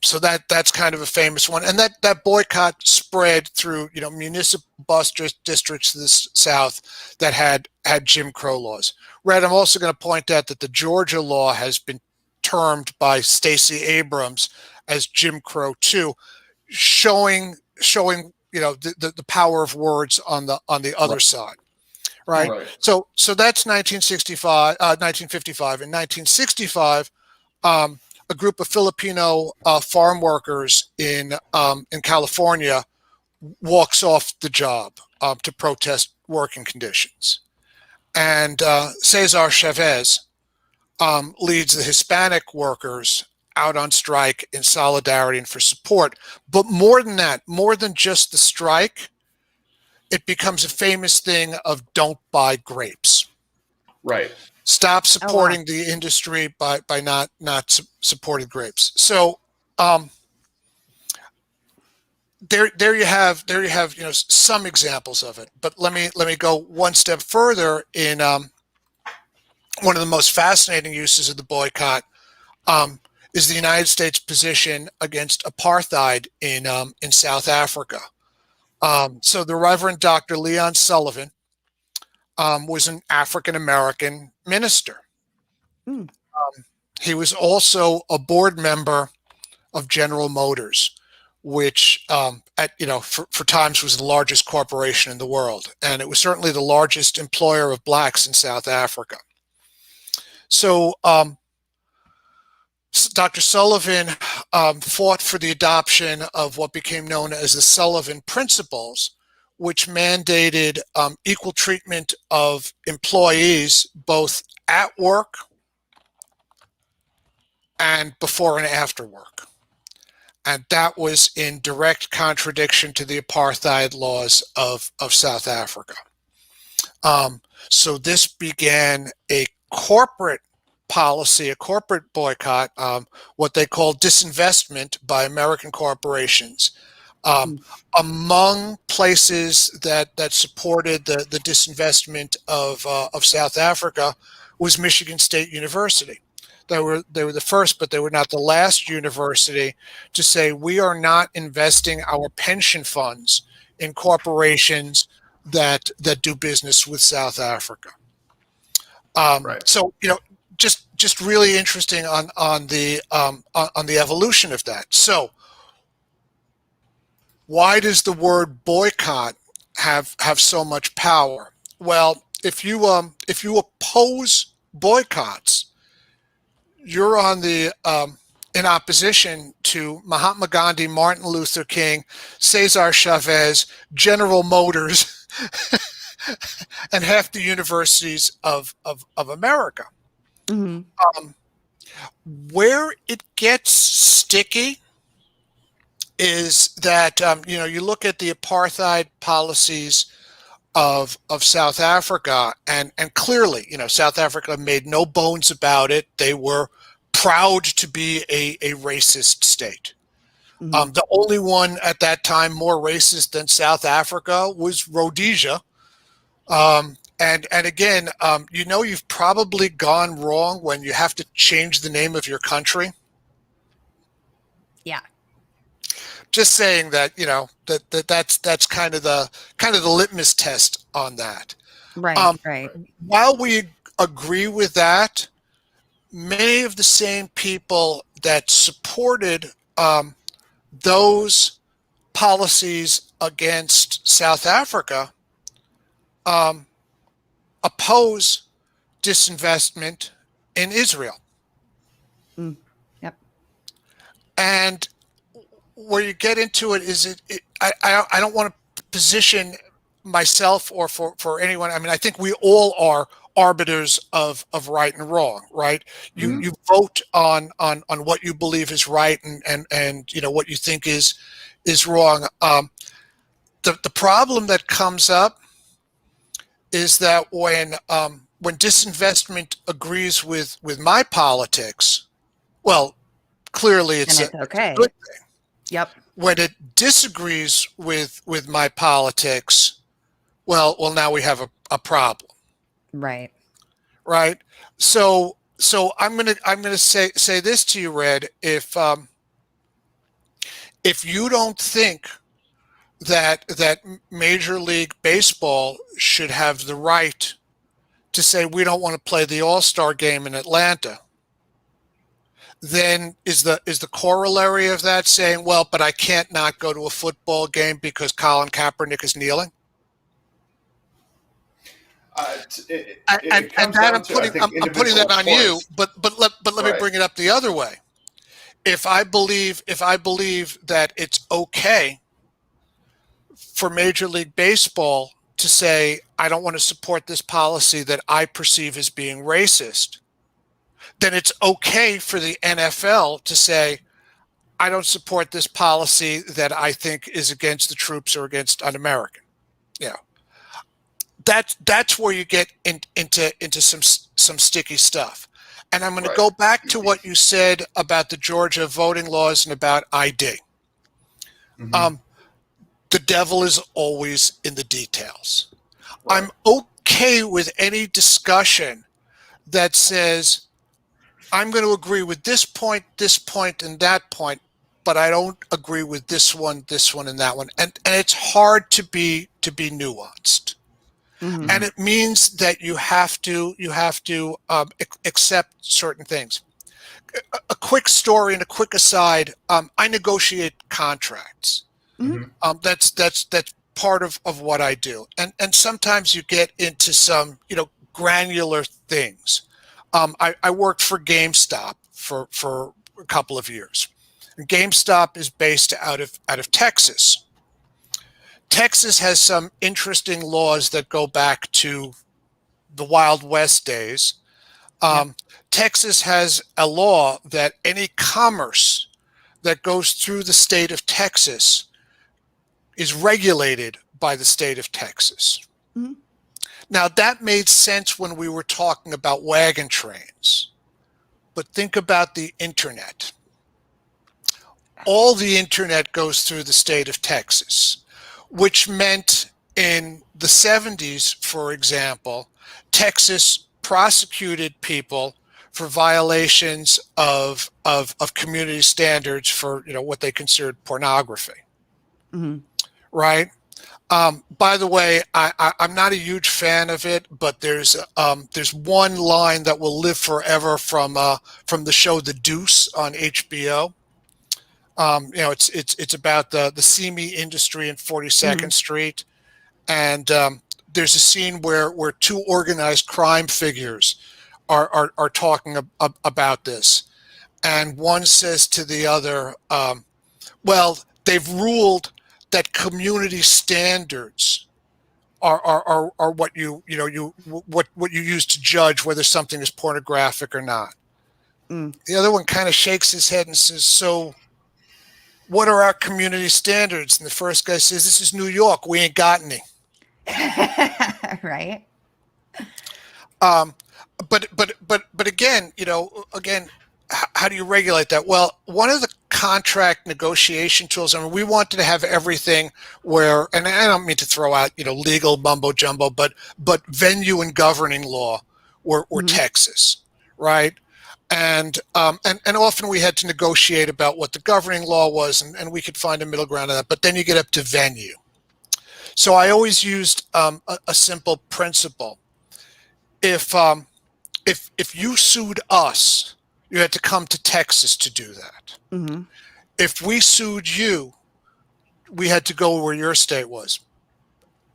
So that's kind of a famous one, and that boycott spread through municipal bus districts to the South that had Jim Crow laws. Red, I'm also going to point out that the Georgia law has been termed by Stacey Abrams as Jim Crow too, showing the power of words on the other side. Right. So that's 1965, 1955. In 1965. A group of Filipino farm workers in California walks off the job to protest working conditions. And Cesar Chavez leads the Hispanic workers out on strike in solidarity and for support. But more than that, more than just the strike, it becomes a famous thing of don't buy grapes. Right. Stop supporting the industry by not supporting grapes. So there you have some examples of it. But let me go one step further in one of the most fascinating uses of the boycott is the United States position against apartheid in South Africa. So the Reverend Dr. Leon Sullivan was an African-American minister. He was also a board member of General Motors, which for times was the largest corporation in the world. And it was certainly the largest employer of blacks in South Africa. So Dr. Sullivan fought for the adoption of what became known as the Sullivan Principles, which mandated equal treatment of employees both at work and before and after work. And that was in direct contradiction to the apartheid laws of South Africa. So this began a corporate policy, a corporate boycott, what they call disinvestment by American corporations. Among places that supported the disinvestment of South Africa was Michigan State University. They were the first, but they were not the last university to say we are not investing our pension funds in corporations that do business with South Africa. Right. So just really interesting on the evolution of that. So why does the word boycott have so much power? Well, if you oppose boycotts, you're on the in opposition to Mahatma Gandhi, Martin Luther King, Cesar Chavez, General Motors, and half the universities of America. Where it gets sticky is that you look at the apartheid policies of South Africa, and clearly, South Africa made no bones about it. They were proud to be a racist state. The only one at that time more racist than South Africa was Rhodesia. And again, you've probably gone wrong when you have to change the name of your country. Yeah. Just saying that, that's kind of the litmus test on that. Right. Right. While we agree with that, many of the same people that supported those policies against South Africa oppose disinvestment in Israel. Yep. And where you get into it is I don't want to position myself or for anyone. I mean, I think we all are arbiters of right and wrong, right? You vote on what you believe is right and what you think is wrong. The problem that comes up is that when disinvestment agrees with my politics, well, clearly it's okay. a good thing. Yep. When it disagrees with my politics, well, now we have a problem. Right. Right. So I'm gonna say this to you, Red. If you don't think that Major League Baseball should have the right to say we don't want to play the All-Star game in Atlanta, then is the corollary of that saying, well, but I can't not go to a football game because Colin Kaepernick is kneeling? I'm putting that on you, but let me bring it up the other way. If I believe that it's okay for Major League Baseball to say I don't want to support this policy that I perceive as being racist, then it's okay for the NFL to say I don't support this policy that I think is against the troops or against un-American. that's where you get into some sticky stuff. And I'm going to Right. go back to what you said about the Georgia voting laws and about ID. Mhm. The devil is always in the details. Right. I'm okay with any discussion that says, I'm going to agree with this point, and that point, but I don't agree with this one, and that one. And it's hard to be nuanced. Mhm. And it means that you have to accept certain things. A quick story and a quick aside. I negotiate contracts. Mhm. That's part of what I do. And sometimes you get into some granular things. I worked for GameStop for a couple of years. And GameStop is based out of Texas. Texas has some interesting laws that go back to the Wild West days. Texas has a law that any commerce that goes through the state of Texas is regulated by the state of Texas. Mhm. Now, that made sense when we were talking about wagon trains, but think about the internet. All the internet goes through the state of Texas, which meant in the 70s, for example, Texas prosecuted people for violations of community standards for what they considered pornography, Mhm. right? By the way, I'm not a huge fan of it, but there's one line that will live forever from the show The Deuce on HBO. It's about the seamy industry in 42nd Street, and there's a scene where two organized crime figures are talking about this, and one says to the other, "Well, they've ruled that community standards are what what you use to judge whether something is pornographic or not." Mm. The other one kind of shakes his head and says, "So what are our community standards?" And the first guy says, "This is New York. We ain't got any." Right. But again, how do you regulate that? Well, one of the contract negotiation tools. I mean, we wanted to have everything where, and I don't mean to throw out legal mumbo jumbo, but venue and governing law were Texas, right? And often we had to negotiate about what the governing law was, and we could find a middle ground on that. But then you get up to venue. So I always used a simple principle. If you sued us, you had to come to Texas to do that. Mhm. If we sued you, we had to go where your state was.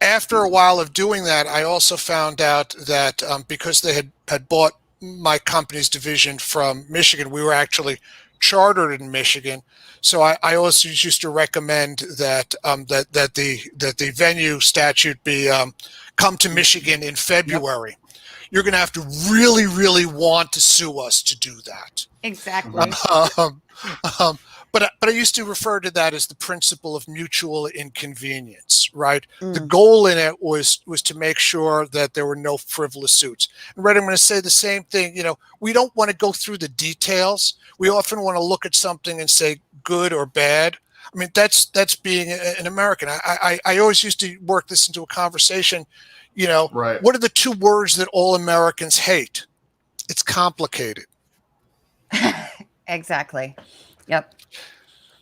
After a while of doing that, I also found out that because they had bought my company's division from Michigan, we were actually chartered in Michigan. So I also used to recommend that that the venue statute be come to Michigan in February. You're going to have to really, really want to sue us to do that. Exactly. But I used to refer to that as the principle of mutual inconvenience, right? The Mm. goal in it was to make sure that there were no frivolous suits. And Red, I'm going to say the same thing. We don't want to go through the details. We often want to look at something and say good or bad. I mean, that's being an American. I always used to work this into a conversation. Right. What are the two words that all Americans hate? It's complicated. Exactly. Yep.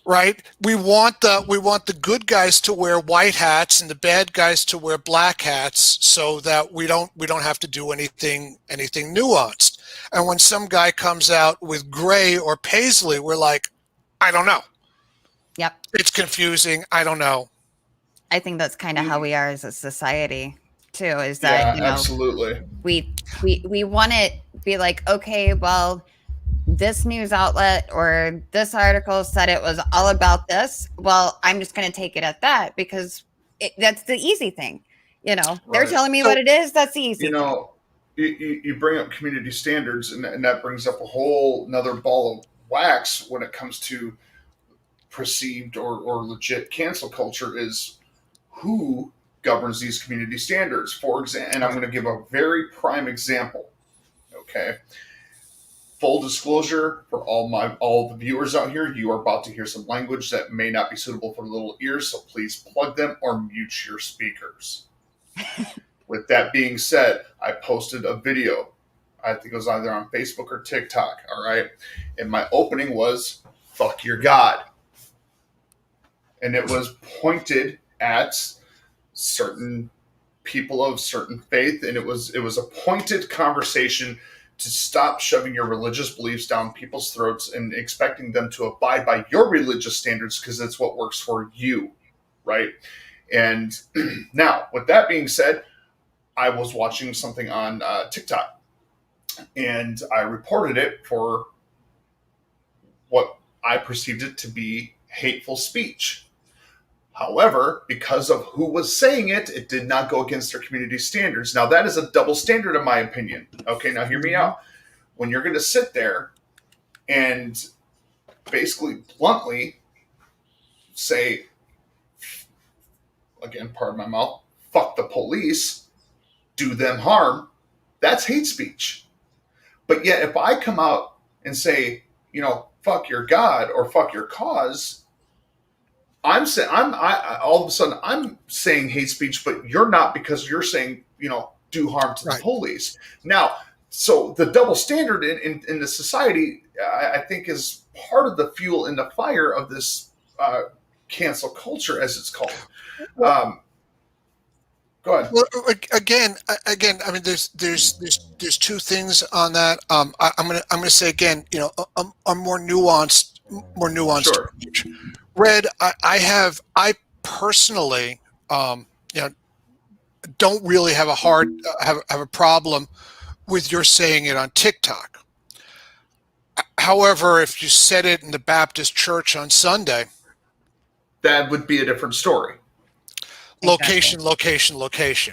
Right? We want the good guys to wear white hats and the bad guys to wear black hats, so that we don't have to do anything nuanced. And when some guy comes out with gray or paisley, we're like, I don't know. Yep. It's confusing. I don't know. I think that's kind of how we are as a society too, is that, absolutely. we want to be like, okay, well, this news outlet or this article said it was all about this. Well, I'm just going to take it at that because that's the easy thing. They're Right. telling me So- what it is. That's the easy thing. You bring up community standards, and that brings up a whole another ball of wax when it comes to perceived or legit cancel culture is who governs these community standards. For example, and I'm going to give a very prime example. Okay. Full disclosure for all the viewers out here, you are about to hear some language that may not be suitable for little ears, so please plug them or mute your speakers. With that being said, I posted a video. I think it was either on Facebook or TikTok, all right? And my opening was, fuck your God. And it was pointed at certain people of certain faith, and it was a pointed conversation to stop shoving your religious beliefs down people's throats and expecting them to abide by your religious standards because that's what works for you, right? And now, with that being said, I was watching something on TikTok, and I reported it for what I perceived it to be hateful speech. However, because of who was saying it, it did not go against their community standards. Now, that is a double standard in my opinion. Okay, now hear me out. When you're going to sit there and basically bluntly say, again, pardon my mouth, fuck the police, do them harm, that's hate speech. But yet, if I come out and say, fuck your God or fuck your cause, I'm saying all of a sudden I'm saying hate speech, but you're not, because you're saying do harm to the police. Now, so the double standard in the society, I think, is part of the fuel in the fire of this cancel culture, as it's called. Go ahead. Well, again, I mean, there's two things on that. I'm gonna say again, a more nuanced Sure. approach. Red, I personally, don't really have a problem with your saying it on TikTok. However, if you said it in the Baptist church on Sunday, that would be a different story. Location,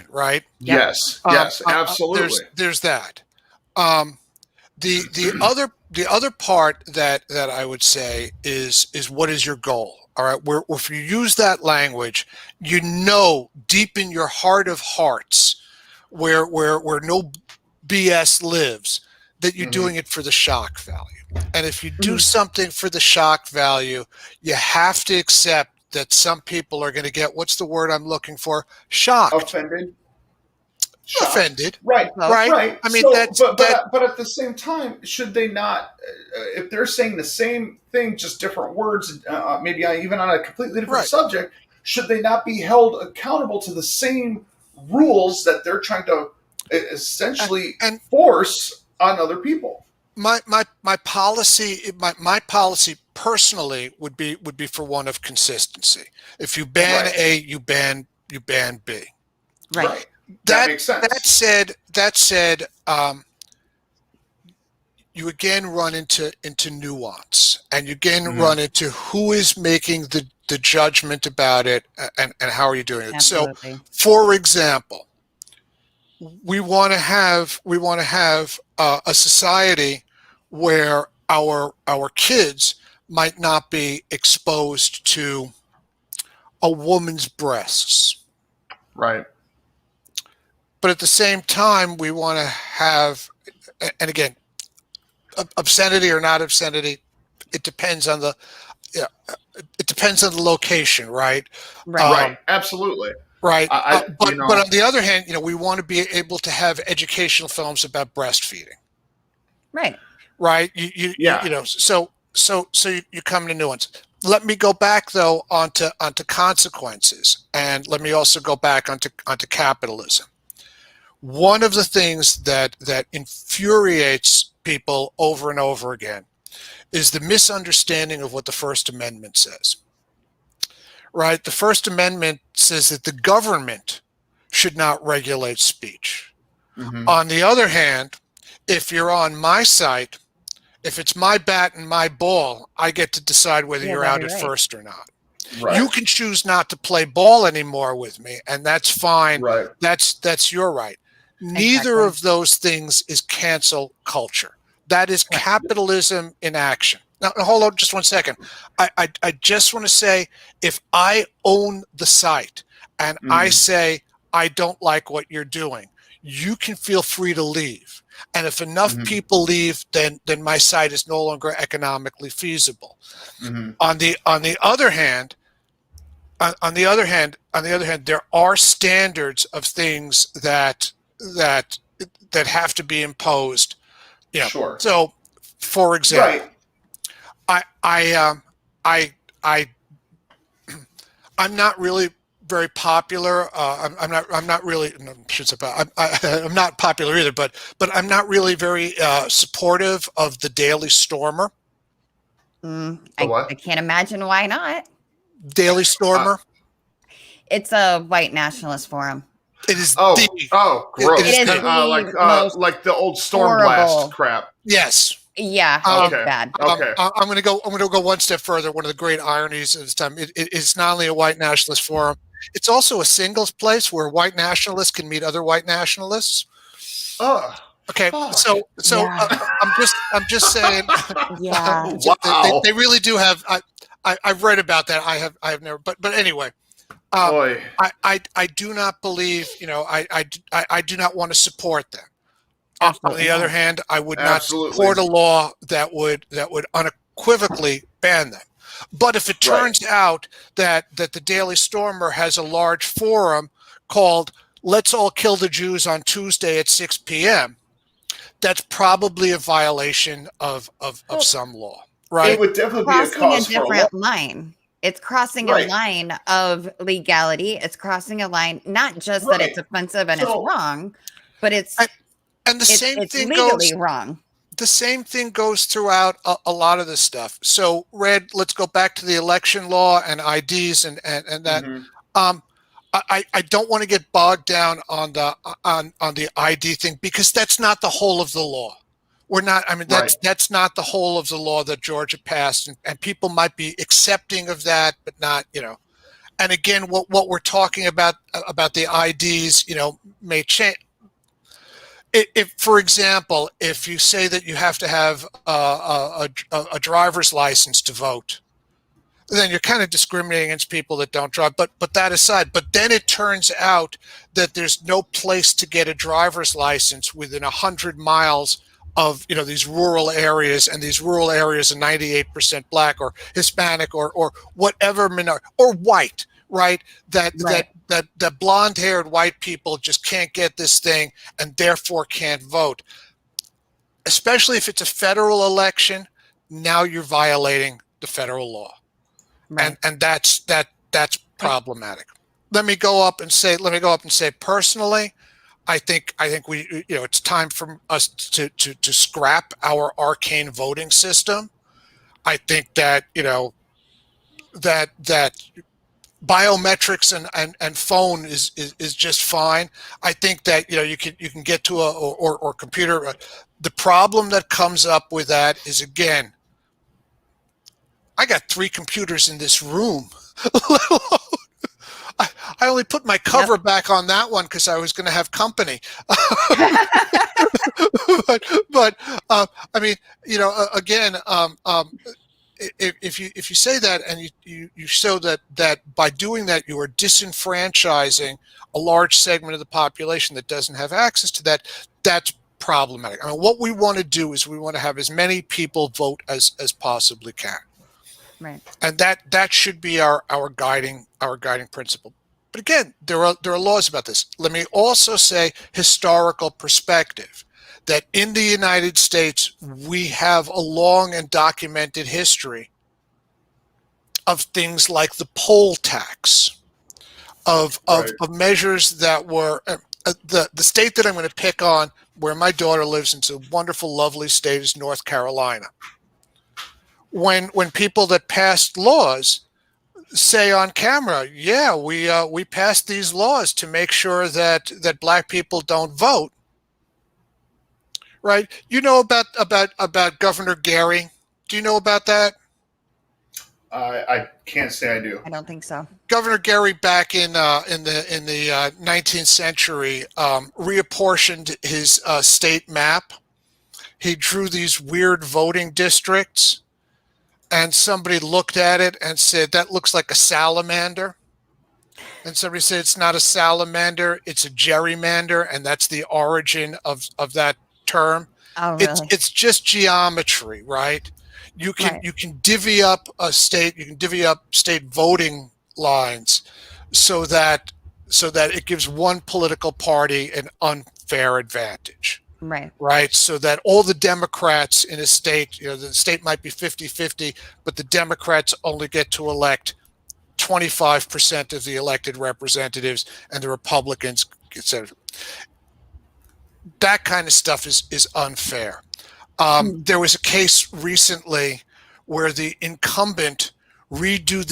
right? Yes, absolutely. There's that. The other part that I would say is what is your goal? All right, where if you use that language, deep in your heart of hearts, where no BS lives, that you're doing it for the shock value. And if you do something for the shock value, you have to accept that some people are going to get, what's the word I'm looking for? Shocked. Offended. Offended. Right. I mean, but at the same time, should they not, if they're saying the same thing, just different words, maybe even on a completely different subject, should they not be held accountable to the same rules that they're trying to essentially force on other people? My policy personally would be for one of consistency. If you ban A, you ban B. Right. That makes sense. That said, you again run into nuance, and you again run into who is making the judgment about it, and how are you doing it. Absolutely. So, for example, we want to have a society where our kids might not be exposed to a woman's breasts. Right. But at the same time, we want to have, and again, obscenity or not obscenity, it depends on the location, right? Right. Absolutely. Right. But on the other hand, we want to be able to have educational films about breastfeeding. Right. Right. So you come to nuance. Let me go back though onto consequences, and let me also go back onto capitalism. One of the things that infuriates people over and over again is the misunderstanding of what the First Amendment says. Right? The First Amendment says that the government should not regulate speech. Mm-hmm. On the other hand, if you're on my site, if it's my bat and my ball, I get to decide whether you're out at first or not. Right. You can choose not to play ball anymore with me, and that's fine. Right. That's your right. Neither of those things is cancel culture. That is capitalism in action. Now, hold on just one second. I just want to say, if I own the site and I say, I don't like what you're doing, you can feel free to leave. And if enough people leave, then my site is no longer economically feasible. On the other hand, there are standards of things that have to be imposed. Yeah. Sure. So, for example, I'm not really very popular. I'm not really. No, I'm not popular either. But I'm not really very supportive of the Daily Stormer. I can't imagine why not. Daily Stormer. It's a white nationalist forum. It is. Gross. It is like the old Stormblast crap. Yes. Yeah, it's bad. Okay. I'm going to go one step further. One of the great ironies of this time, it's not only a white nationalist forum, it's also a singles place where white nationalists can meet other white nationalists. Okay, so I'm just saying. Yeah. Wow. They really do have. I've read about that. I have never. But anyway. I do not believe, I do not want to support them. On the other hand, I would not support a law that would unequivocally ban them. But if it turns out that the Daily Stormer has a large forum called "Let's All Kill the Jews on Tuesday at 6 p.m., that's probably a violation of some law, right? It would definitely be a cause for a different line. It's crossing a line of legality. It's crossing a line, not just that it's offensive and it's wrong, but it's legally wrong. The same thing goes throughout a lot of this stuff. So, Red, let's go back to the election law and IDs and that. I don't want to get bogged down on the ID thing because that's not the whole of the law. We're not. I mean, that's not the whole of the law that Georgia passed, and people might be accepting of that, but not. And again, what we're talking about the IDs, may change. If, for example, if you say that you have to have a driver's license to vote, then you're kind of discriminating against people that don't drive. But that aside, but then it turns out that there's no place to get a driver's license within 100 miles of these rural areas, and these rural areas are 98% black or Hispanic or whatever minority or white, right? That blonde-haired white people just can't get this thing and therefore can't vote. Especially if it's a federal election, now you're violating the federal law, and that's problematic. Let me go up and say personally, I think we it's time for us to scrap our arcane voting system. I think that that biometrics and phone is just fine. I think that you can get to or computer. The problem that comes up with that is, again, I got 3 computers in this room. I only put my cover back on that one because I was going to have company. but I mean, again, if you say that and you show that by doing that you are disenfranchising a large segment of the population that doesn't have access to that, that's problematic. I mean, what we want to do is we want to have as many people vote as possibly can. Right. And that should be our guiding principle. But again, there are laws about this. Let me also say historical perspective, that in the United States we have a long and documented history of things like the poll tax, of measures that were the state that I'm going to pick on, where my daughter lives, it's a wonderful, lovely state, is North Carolina. When people that passed laws say on camera, we passed these laws to make sure that black people don't vote, right? You know about Governor Gary? Do you know about that? I can't say I do. I don't think so. Governor Gary, back in the 19th century, reapportioned his state map. He drew these weird voting districts. And somebody looked at it and said, that looks like a salamander. And somebody said it's not a salamander, it's a gerrymander, and that's the origin of that term. Oh, really? It's just geometry, right? You can Right. you can divvy up state voting lines so that it gives one political party an unfair advantage. Right. Right, so that all the Democrats in a state, the state might be 50-50, but the Democrats only get to elect 25% of the elected representatives, and the Republicans, etc. That kind of stuff is unfair. There was a case recently where the incumbent redrew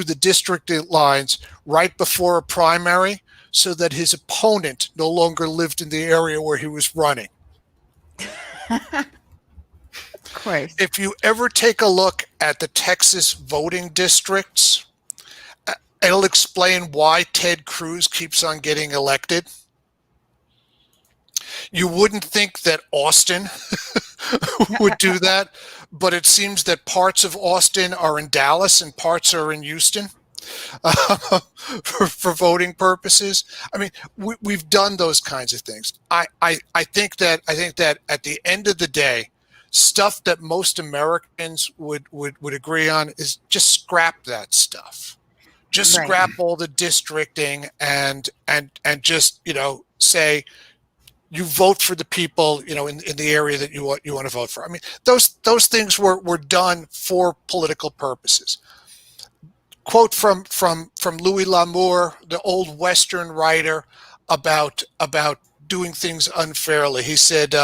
the district lines right before a primary so that his opponent no longer lived in the area where he was running. Of course. If you ever take a look at the Texas voting districts, it'll explain why Ted Cruz keeps on getting elected. You wouldn't think that Austin would do that, but it seems that parts of Austin are in Dallas and parts are in Houston for voting purposes. I mean, we've done those kinds of things. I think that at the end of the day, stuff that most Americans would agree on is just scrap that stuff. Just Right. scrap all the districting and just say you vote for the people in the area that you want to vote for. I mean, those things were done for political purposes. Quote from Louis L'Amour, the old Western writer, about doing things unfairly. He said,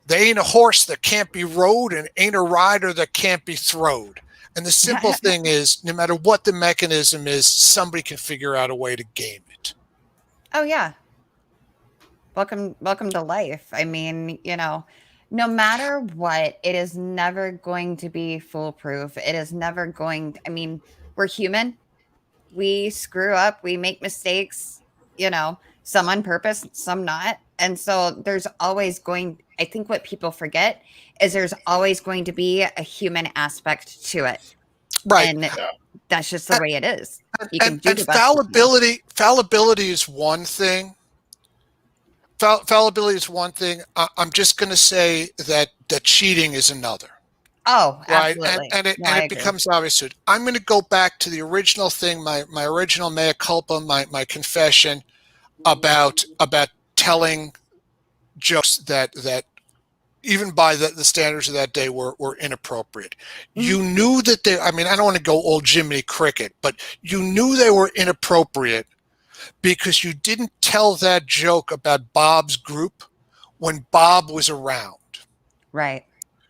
"They ain't a horse that can't be rode, and ain't a rider that can't be throwed." And the simple thing is, no matter what the mechanism is, somebody can figure out a way to game it. Oh, yeah. Welcome to life. I mean, no matter what, it is never going to be foolproof. It is never going I mean, we're human. We screw up, we make mistakes, some on purpose, some not. And so there's always I think what people forget is there's always going to be a human aspect to it. Right. And that's just the way it is. You can And, do and the best you can. fallibility is one thing. Fallibility is one thing. I'm just going to say that cheating is another. Oh, Right, absolutely. and No, I it agree. becomes obvious. I'm going to go back to the original thing, my original mea culpa, my confession about telling jokes that even by the standards of that day were inappropriate. You knew that I mean, I don't want to go old Jiminy Cricket, but you knew they were inappropriate because you didn't tell that joke about Bob's group when Bob was around. Right.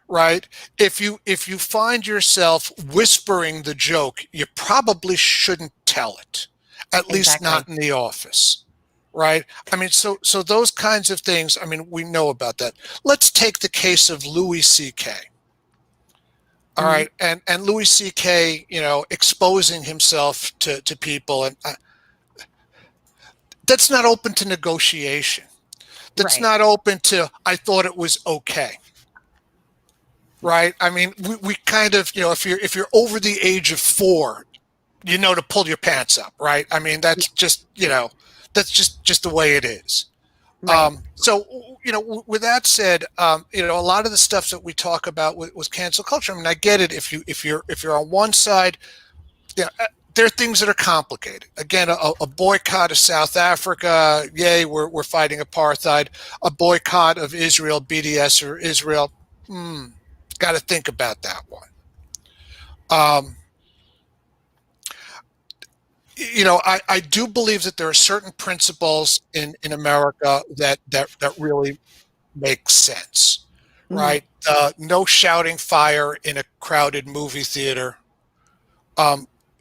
Right? If you find yourself whispering the joke, you probably shouldn't tell it, at least Exactly. not in the office. Right? I mean, so those kinds of things, I mean, we know about that. Let's take the case of Louis C.K. All right, and Louis C.K., exposing himself to people, and that's not open to negotiation. That's Right. not open to, I thought it was okay. Right? I mean, we kind of, if you're over the age of 4, to pull your pants up, right? I mean, that's just, that's just the way it is. Right. So, with that said, a lot of the stuff that we talk about with cancel culture, I mean, I get it. If you're on one side, there are things that are complicated. Again, a boycott of South Africa, yay, we're fighting apartheid. A boycott of Israel, BDS or Israel, got to think about that one. I do believe that there are certain principles in America that really make sense, right? No shouting fire in a crowded movie theater.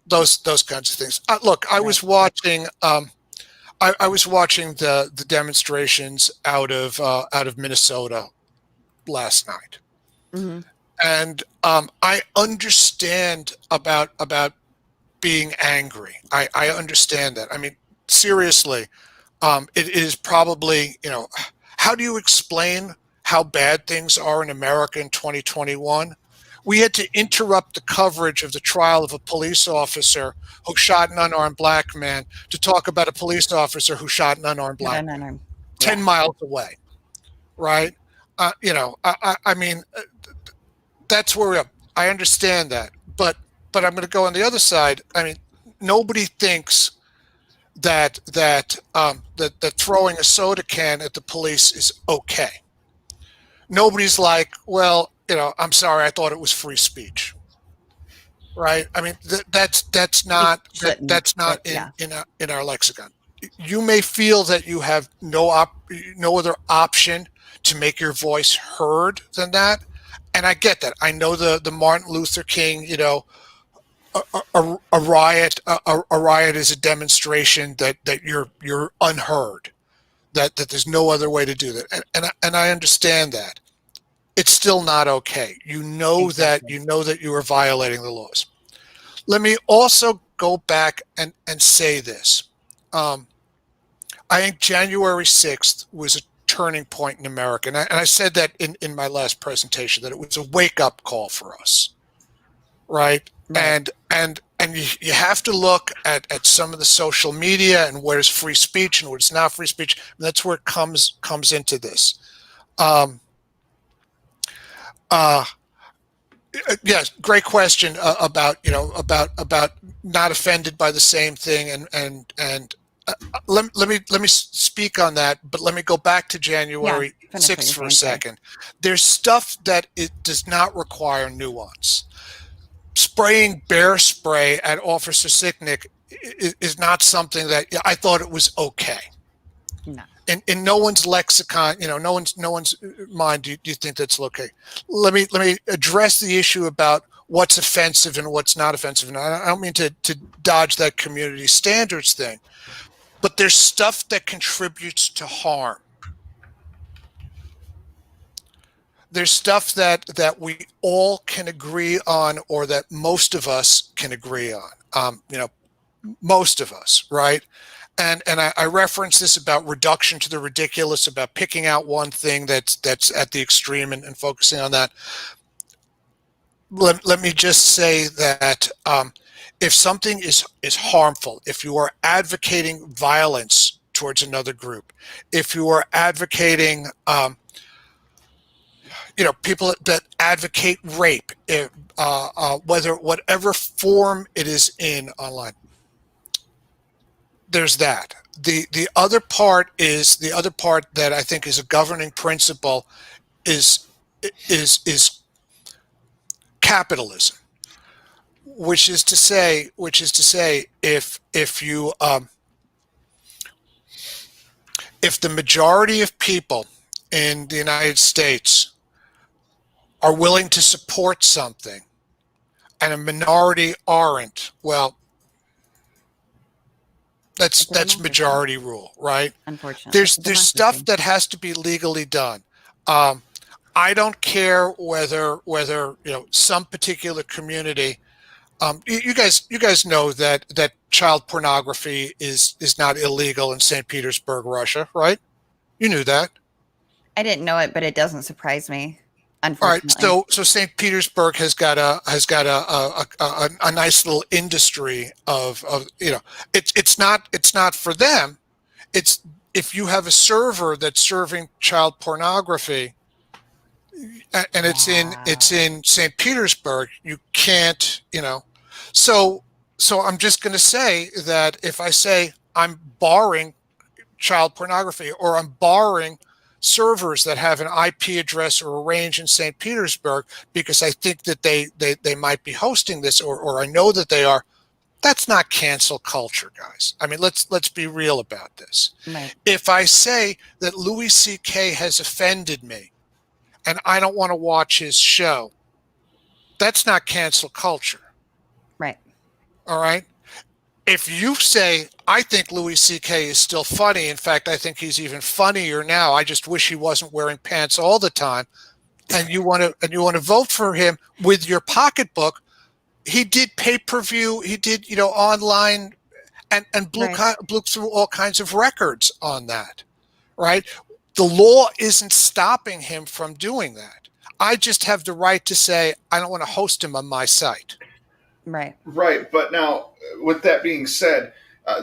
Those kinds of things. Look, I was watching. I was watching the demonstrations out of Minnesota last night. And I understand about being angry. I understand that. I mean, seriously, it is probably, how do you explain how bad things are in America in 2021 We had to interrupt the coverage of the trial of a police officer who shot an unarmed black man to talk about a police officer who shot an unarmed black man 10 miles away, right? I mean, that's where we're up. I understand that, but I'm going to go on the other side. I mean, nobody thinks that throwing a soda can at the police is okay. Nobody's like, well, I'm sorry, I thought it was free speech, right? I mean, that's not in our lexicon. You may feel that you have no other option to make your voice heard than that, and I get that. I know the Martin Luther King, a riot is a demonstration that you're unheard, that there's no other way to do that, and I understand that. It's still not okay. Exactly. that you are violating the laws. Let me also go back and say this. I think January 6th was a turning point in America, and I said that in my last presentation, that it was a wake-up call for us, right? And you have to look at some of the social media and what is free speech and what is not free speech. And that's where it comes into this. Yes, great question about not offended by the same thing, and let me speak on that, but let me go back to January 6th for a second. There's stuff that it does not require nuance. Spraying bear spray at Officer Sicknick is not something that I thought it was okay. No. In no one's lexicon, no one's mind. Do you think that's okay? Let me address the issue about what's offensive and what's not offensive. And I don't mean to dodge that community standards thing, but there's stuff that contributes to harm. There's stuff that we all can agree on, or that most of us can agree on. Most of us, right? And I reference this about reduction to the ridiculous, about picking out one thing that's at the extreme and focusing on that. Let me just say that if something is harmful, if you are advocating violence towards another group, if you are advocating people that advocate rape, whatever form it is in online, there's that. The other part that I think is a governing principle is capitalism, which is to say if the majority of people in the United States are willing to support something and a minority aren't, well, that's majority rule, right? Unfortunately, there's stuff that has to be legally done. I don't care whether some particular community. You guys know that child pornography is not illegal in St. Petersburg, Russia, right? You knew that. I didn't know it, but it doesn't surprise me. Unfortunately. All right, so St. Petersburg has got a nice little industry of it's not for them. It's if you have a server that's serving child pornography, and it's in St. Petersburg, you can't So I'm just going to say that if I say I'm barring child pornography, or I'm barring servers that have an IP address or a range in St. Petersburg because I think that they might be hosting this, or I know that they are, that's not cancel culture, guys. I mean, let's be real about this. Right. If I say that Louis C.K. has offended me and I don't want to watch his show, that's not cancel culture. Right. All right. If you say, I think Louis C.K. is still funny, in fact, I think he's even funnier now, I just wish he wasn't wearing pants all the time, and you want to vote for him with your pocketbook, he did pay-per-view, he did online, and blew through all kinds of records on that, right? The law isn't stopping him from doing that. I just have the right to say I don't want to host him on my site. Right. Right, but now with that being said,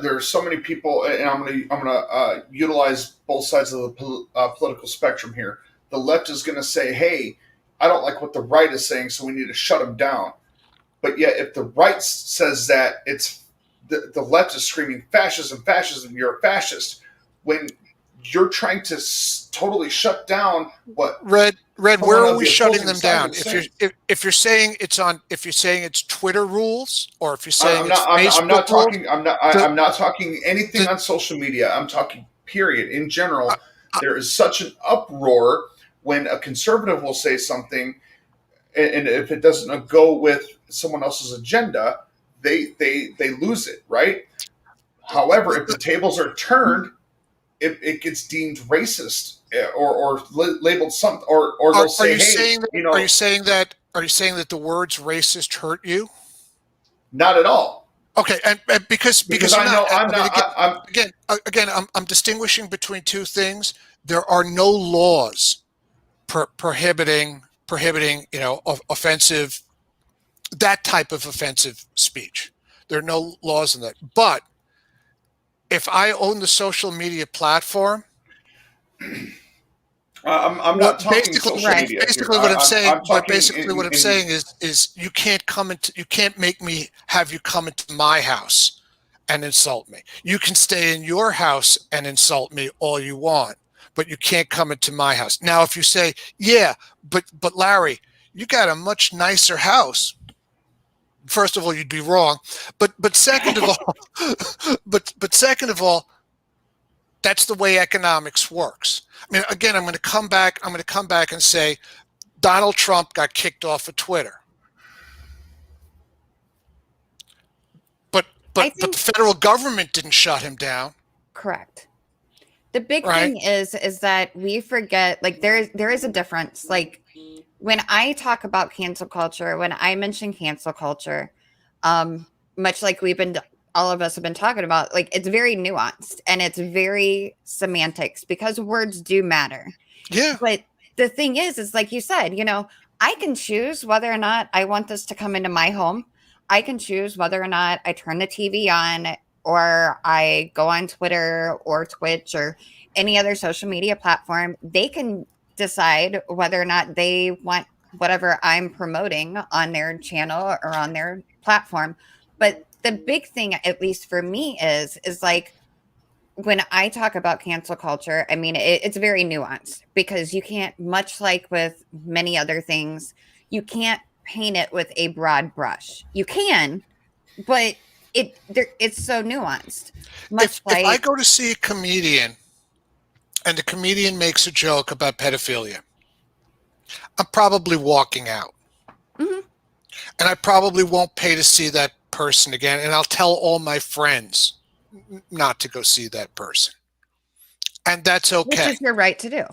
there are so many people, and I'm gonna utilize both sides of the political spectrum here. The left is going to say, "Hey, I don't like what the right is saying, so we need to shut them down." But yet, if the right says that, it's the left is screaming fascism, fascism. You're a fascist. When you're trying to totally shut down what Red, where are we shutting them down? If you're saying it's Twitter rules, or if you're saying I'm not rules, I'm not talking anything on social media. I'm talking period. In general, there is such an uproar when a conservative will say something, and if it doesn't go with someone else's agenda, they lose it, right? However, if the tables are turned, it gets deemed racist or labeled something, or they'll say, "Hey, are you saying that the words racist hurt you?" Not at all. Okay, and because I know I'm distinguishing between two things. There are no laws prohibiting offensive, that type of offensive speech. There are no laws in that. But if I own the social media platform, I'm not talking social media. Basically, what I'm saying is you can't make me have you come into my house and insult me. You can stay in your house and insult me all you want, but you can't come into my house. Now, if you say, yeah, but Larry, you got a much nicer house. First of all, you'd be wrong. But second of all, but second of all, that's the way economics works. I mean, again, I'm going to come back and say Donald Trump got kicked off of Twitter. But the federal government didn't shut him down. Correct. The big thing is that we forget, like, there is a difference. Like, when I talk about cancel culture, when I mention cancel culture, much like all of us have been talking about, like, it's very nuanced and it's very semantics because words do matter. Yeah. But the thing is like you said, I can choose whether or not I want this to come into my home. I can choose whether or not I turn the TV on or I go on Twitter or Twitch or any other social media platform. They can decide whether or not they want whatever I'm promoting on their channel or on their platform. But the big thing, at least for me, is like, when I talk about cancel culture, I mean, it's very nuanced because you can't, much like with many other things, you can't paint it with a broad brush. You can, but it's so nuanced. If I go to see a comedian and the comedian makes a joke about pedophilia, I'm probably walking out. Mm-hmm. And I probably won't pay to see that person again. And I'll tell all my friends not to go see that person. And that's okay. Which is your right to do.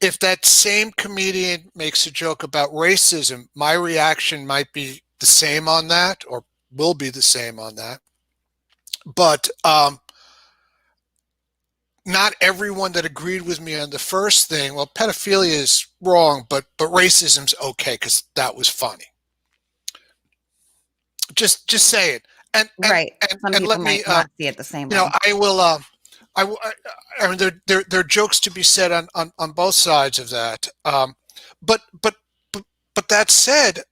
If that same comedian makes a joke about racism, my reaction might be the same on that, or will be the same on that. But not everyone that agreed with me on the first thing, well, pedophilia is wrong, but racism's okay because that was funny. Just say it. And Some people might not see it the same way. I will. I mean, there are jokes to be said on both sides of that. But that said,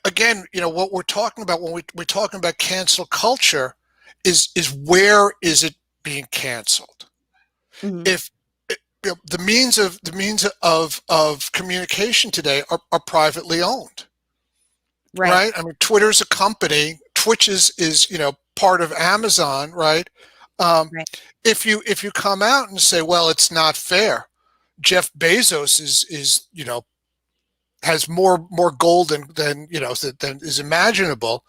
again, what we're talking about when we're talking about cancel culture is where is it being canceled? Mm-hmm. If the means of communication today are privately owned. Right. I mean, Twitter's a company. Twitch is part of Amazon, right? If you come out and say, well, it's not fair, Jeff Bezos is has more gold than is imaginable,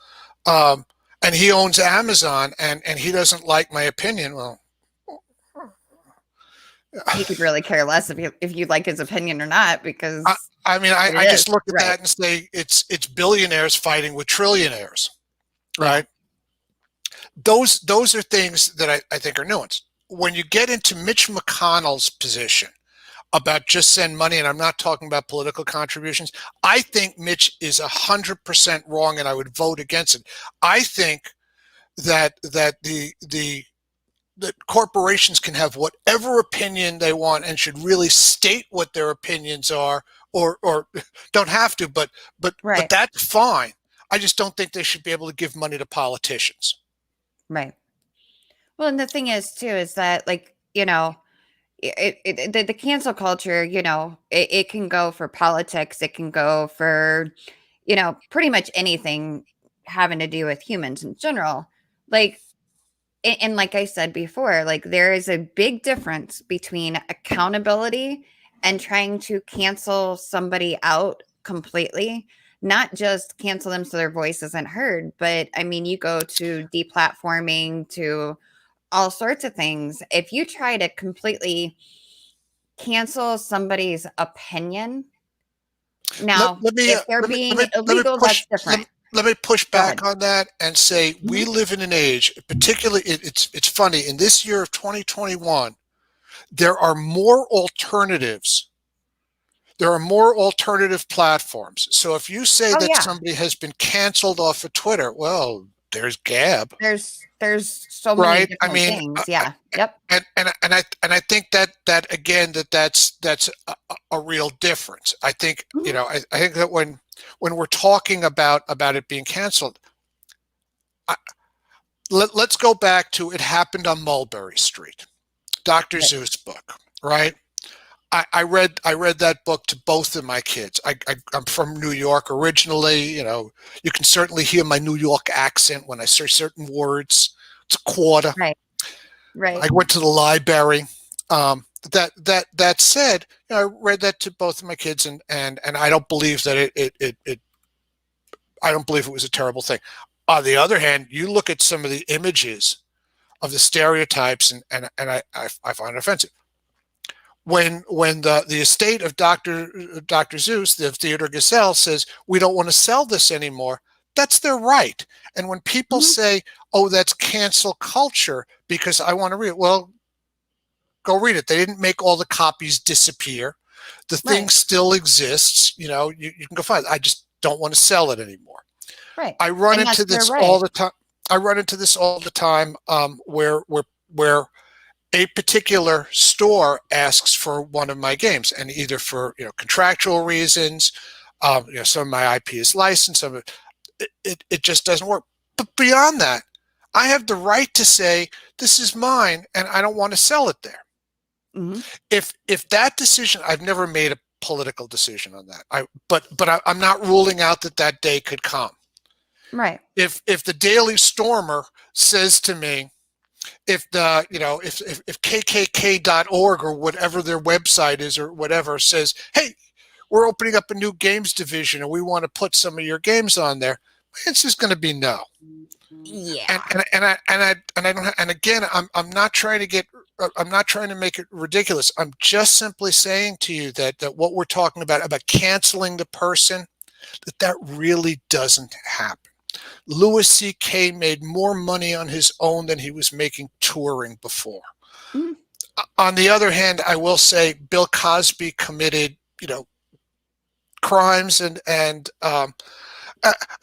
and he owns Amazon, and he doesn't like my opinion. Well, he could really care less if you like his opinion or not, because I just look at that and say it's billionaires fighting with trillionaires, right? Those are things that I think are nuanced. When you get into Mitch McConnell's position, about just send money, and I'm not talking about political contributions. I think Mitch is 100% wrong, and I would vote against it. I think that that corporations can have whatever opinion they want and should really state what their opinions are, or don't have to, but Right. that's fine. I just don't think they should be able to give money to politicians. Right. Well, and the thing is too is that, like, you know, the cancel culture, you know, it can go for politics, it can go for, you know, pretty much anything having to do with humans in general. Like, and like I said before, like, there is a big difference between accountability and trying to cancel somebody out completely. Not just cancel them so their voice isn't heard, but I mean, you go to deplatforming, to all sorts of things. If you try to completely cancel somebody's opinion, now, if they're being illegal, that's different. Let me push Go ahead. back on that and say we live in an age, particularly it's funny, in this year of 2021, there are more alternatives. There are more alternative platforms. So if you say Oh, that yeah. somebody has been canceled off of Twitter, well, there's Gab. There's so many Right? different I mean, things. Yeah. Yep. and I think that again, that's a real difference. I think, you know, I think that when we're talking about it being canceled, let's go back to It Happened on Mulberry Street, Dr. Seuss book, right? I read that book to both of my kids. I'm from New York originally. You know, you can certainly hear my New York accent when I say certain words. It's a quarter. Right. I went to the library. That said, you know, I read that to both of my kids, and I don't believe that I don't believe it was a terrible thing. On the other hand, you look at some of the images of the stereotypes, and I find it offensive. When the estate of Dr. Seuss, the Theodore Gesell, says we don't want to sell this anymore, that's their right. And when people say, "Oh, that's cancel culture," because I want to read it, well, go read it. They didn't make all the copies disappear. The thing still exists. You know, you can go find it. I just don't want to sell it anymore. Right. I run into this all the time. Where a particular store asks for one of my games, and either for, you know, contractual reasons, you know, some of my IP is licensed, some of it just doesn't work. But beyond that, I have the right to say this is mine, and I don't want to sell it there. If that decision, I've never made a political decision on that. But I'm not ruling out that day could come. Right. If the Daily Stormer says to me, if KKK.org or whatever their website is or whatever says, hey, we're opening up a new games division and we want to put some of your games on there, my answer is going to be no. Yeah. And again, I'm not trying to make it ridiculous. I'm just simply saying to you that what we're talking about canceling the person, that really doesn't happen. Louis C.K. made more money on his own than he was making touring before. On the other hand, I will say Bill Cosby committed, you know, crimes, and I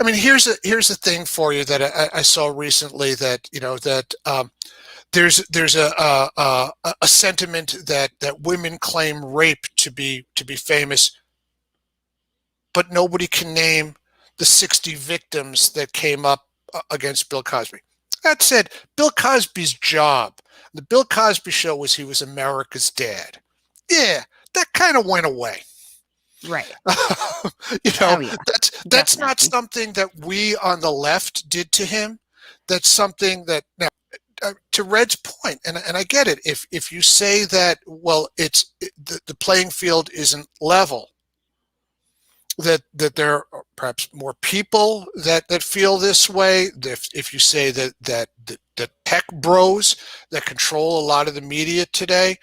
mean, here's a thing for you that I saw recently, that, you know, that there's a sentiment that women claim rape to be famous, but nobody can name the 60 victims that came up against Bill Cosby. That said, Bill Cosby's job, the Bill Cosby Show, was he was America's dad. Yeah, that kind of went away. Right. You know, yeah. that's not something that we on the left did to him. That's something that, now, to Red's point, and I get it. If you say that, well, the playing field isn't level, that there are perhaps more people that feel this way. If you say that the tech bros that control a lot of the media today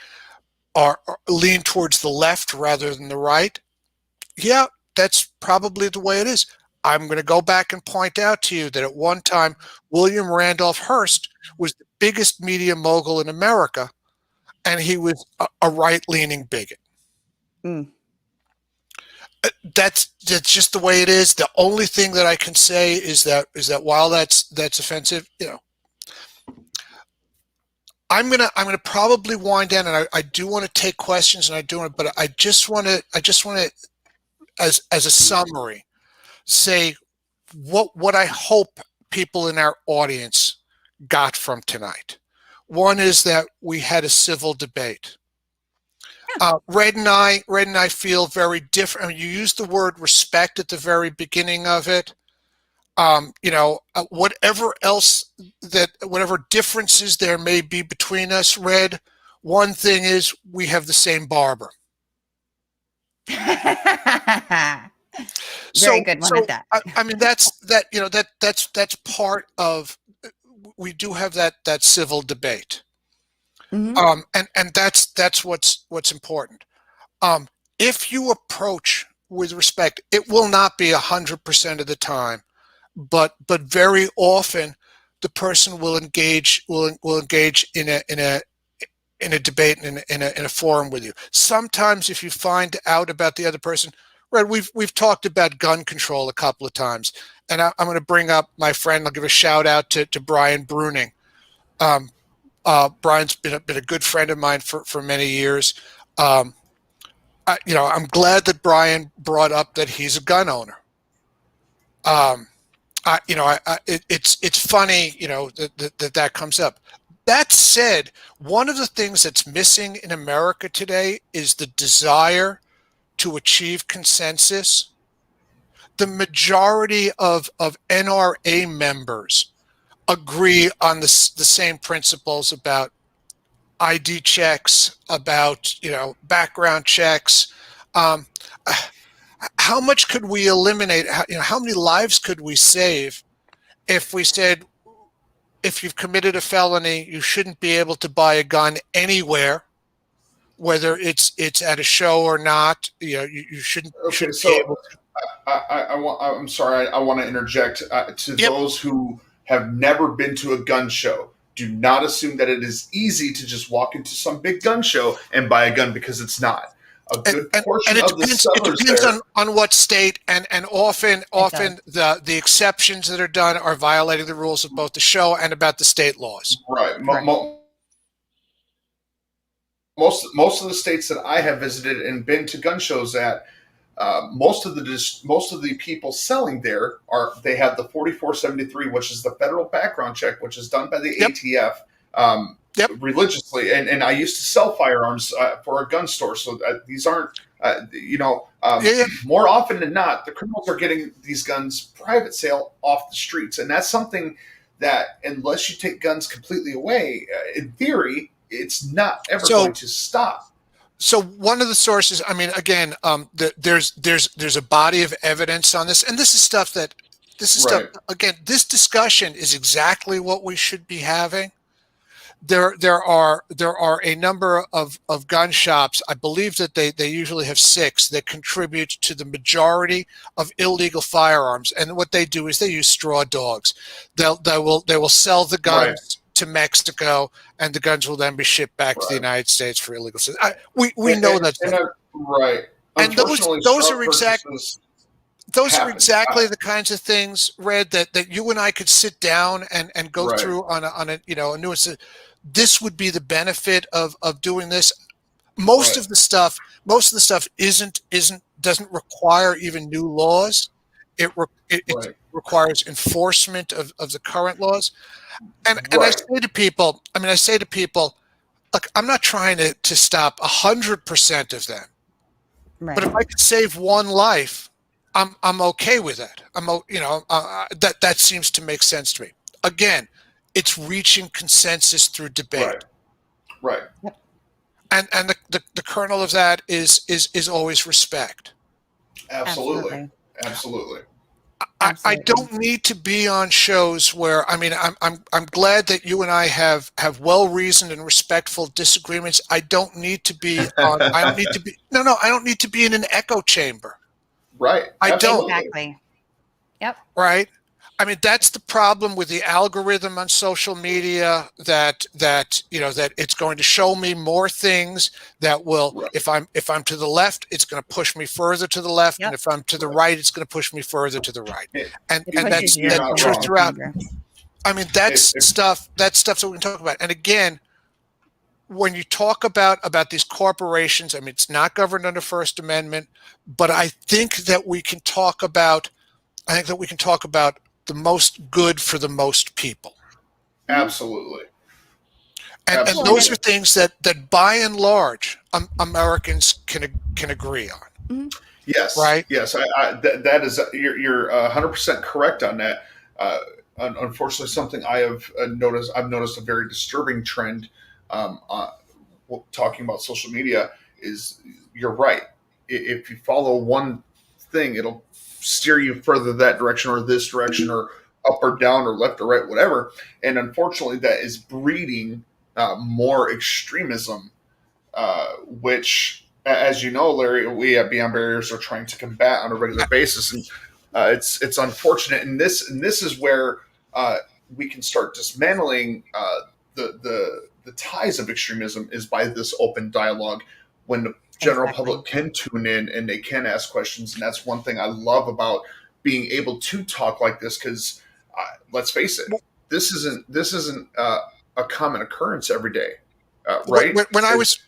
are lean towards the left rather than the right, yeah, that's probably the way it is. I'm going to go back and point out to you that at one time, William Randolph Hearst was the biggest media mogul in America, and he was a right-leaning bigot. Mm. That's just the way it is. The only thing that I can say is that while that's offensive, I'm gonna probably wind down, and I do want to take questions, and I do want, but I just want to as a summary say what I hope people in our audience got from tonight. One is that we had a civil debate. Red and I feel very different. I mean, you used the word respect at the very beginning of it. Whatever differences there may be between us, Red, one thing is we have the same barber. Very good one at that. I mean, that's part of. We do have that civil debate. Mm-hmm. And that's what's important. If you approach with respect, it will not be 100% of the time, but very often the person will engage in a debate in a forum with you. Sometimes if you find out about the other person, right? We've talked about gun control a couple of times, and I'm going to bring up my friend. I'll give a shout out to Brian Bruning. Brian's been a good friend of mine for many years. I'm glad that Brian brought up that he's a gun owner. It's funny, that comes up. That said, one of the things that's missing in America today is the desire to achieve consensus. The majority of NRA members agree on the same principles about ID checks, about background checks. How much could we eliminate? How many lives could we save if we said, if you've committed a felony, you shouldn't be able to buy a gun anywhere, whether it's at a show or not. You shouldn't. Okay, be so able to. I'm sorry. I want to interject to those who have never been to a gun show. Do not assume that it is easy to just walk into some big gun show and buy a gun, because it's not. A good portion of the sellers it depends there. on what state, and often the exceptions that are done are violating the rules of both the show and about the state laws. Right. Most of the states that I have visited and been to gun shows at, most of the people selling there they have the 4473, which is the federal background check, which is done by the ATF religiously. And I used to sell firearms for a gun store, so these aren't more often than not, the criminals are getting these guns private sale off the streets, and that's something that, unless you take guns completely away, in theory, it's not ever going to stop. So one of the sources, I mean, again, there's a body of evidence on this, and this is stuff. Again, this discussion is exactly what we should be having. There are a number of gun shops. I believe that they usually have 6 that contribute to the majority of illegal firearms. And what they do is they use straw dogs. They will sell the guns to Mexico, and the guns will then be shipped back to the United States for illegal sales. We know that. Right. And those are exactly. Those are exactly the kinds of things, Red, that you and I could sit down and go through on a nuance. This would be the benefit of doing this. Most of the stuff doesn't require even new laws. It requires enforcement of the current laws. And I say to people, look, I'm not trying to stop 100% of them, but if I could save one life, I'm okay with that. That seems to make sense to me. Again, it's reaching consensus through debate. Right. And the kernel of that is always respect. Absolutely. I don't need to be on shows where, I mean, I'm glad that you and I have well-reasoned and respectful disagreements. I don't need to be on. I don't need to be in an echo chamber. Right. I don't. Exactly. Yep. Right. I mean, that's the problem with the algorithm on social media, that it's going to show me more things that will, Right. if I'm to the left, it's going to push me further to the left. Yep. And if I'm to the right, it's going to push me further to the right. And It pushes you you're into not the true wrong. throughout. finger. I mean, that's If- stuff that we can talk about. And again, when you talk about these corporations, I mean, it's not governed under First Amendment, but I think that we can talk about the most good for the most people. Absolutely. And Absolutely. those are things that by and large Americans can agree on. Yes. Right. Yes. That is, you're 100% correct on that. Unfortunately, something I've noticed a very disturbing trend, talking about social media, is you're right. If you follow one thing, it'll steer you further that direction or this direction or up or down or left or right, whatever. And unfortunately, that is breeding more extremism, which, as you know, Larry, we at Beyond Barriers are trying to combat on a regular basis. And it's unfortunate. And this is where we can start dismantling the ties of extremism, is by this open dialogue, when the general public can tune in and they can ask questions. And that's one thing I love about being able to talk like this, because let's face it, this isn't a common occurrence every day, right? When I was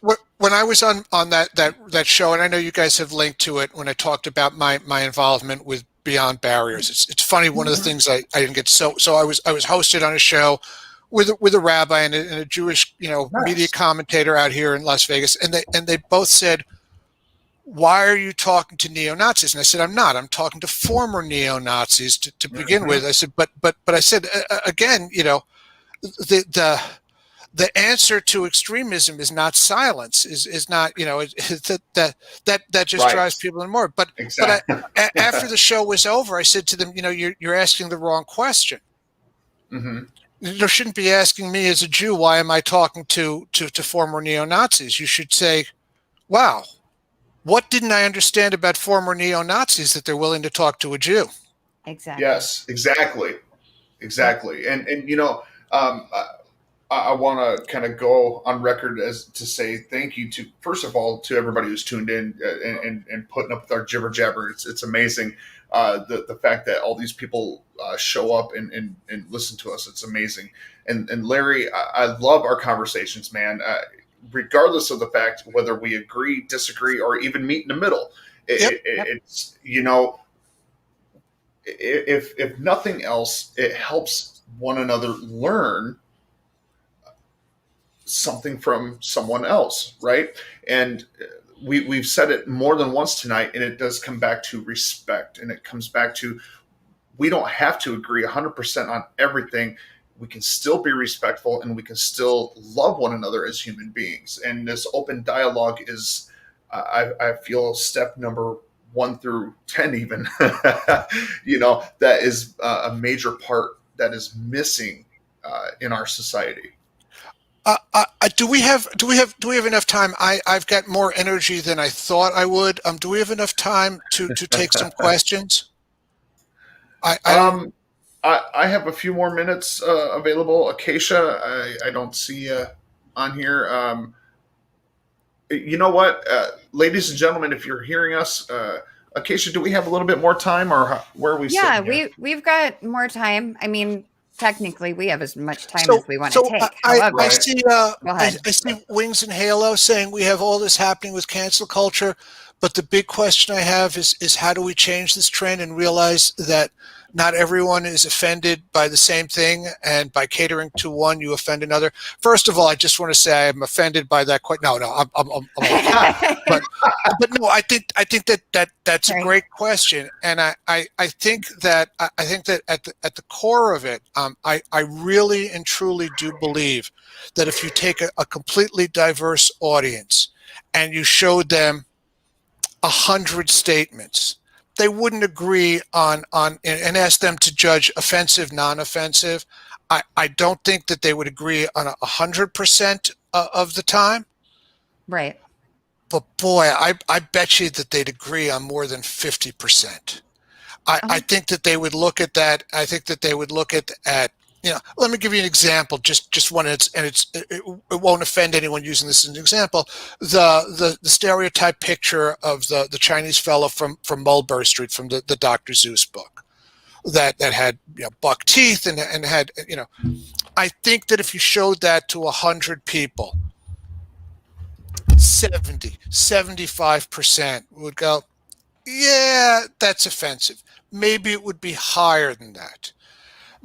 on that show, and I know you guys have linked to it, when I talked about my involvement with Beyond Barriers, it's funny. One of the things I didn't get, so I was hosted on a show with a rabbi and a Jewish Nice. media commentator out here in Las Vegas, and they both said, "Why are you talking to neo-Nazis?" And I said, "I'm not. I'm talking to former neo-Nazis to begin with." I said, but I said, again, the answer to extremism is not silence. Is not, that just Right. drives people in more. But Exactly. after the show was over, I said to them, you're asking the wrong question. Mm-hmm. You shouldn't be asking me as a Jew, why am I talking to former neo-Nazis? You should say, wow, what didn't I understand about former neo-Nazis that they're willing to talk to a Jew? Exactly. Yes, exactly. And I want to kind of go on record as to say thank you to, first of all, to everybody who's tuned in and putting up with our jibber jabber. It's amazing. The fact that all these people show up and listen to us. It's amazing. And Larry, I love our conversations, man. Regardless of the fact whether we agree, disagree, or even meet in the middle. It's, if nothing else, it helps one another learn something from someone else, right? And we've said it more than once tonight, and it does come back to respect, and it comes back to, we don't have to agree 100% on everything. We can still be respectful, and we can still love one another as human beings. And this open dialogue is, I feel, step number 1 through 10, even. That is a major part that is missing in our society. Do we have enough time? I've got more energy than I thought I would. Do we have enough time to take some questions? I have a few more minutes available. Acacia, I don't see on here. You know what, ladies and gentlemen, if you're hearing us, Acacia, do we have a little bit more time, or where are we? Yeah, we've got more time. I mean, technically, we have as much time as we want to take. However, I see. I see Wings and Halo saying we have all this happening with cancel culture, but the big question I have is how do we change this trend and realize that not everyone is offended by the same thing, and by catering to one, you offend another. First of all, I just want to say I'm offended by that. No, I'm okay. but no, I think that's a great question, and I think that at the core of it, I really and truly do believe that if you take a completely diverse audience and you showed them 100 statements, they wouldn't agree on and ask them to judge offensive, non-offensive. I don't think that they would agree on 100% of the time. Right. But boy, I bet you that they'd agree on more than 50%. I think that they would look at that. I think that they would look at let me give you an example, just one, it won't offend anyone using this as an example. The stereotype picture of the Chinese fellow from Mulberry Street from the Dr. Seuss book that had buck teeth and had I think that if you showed that to 100 people, 75% would go, yeah, that's offensive. Maybe it would be higher than that.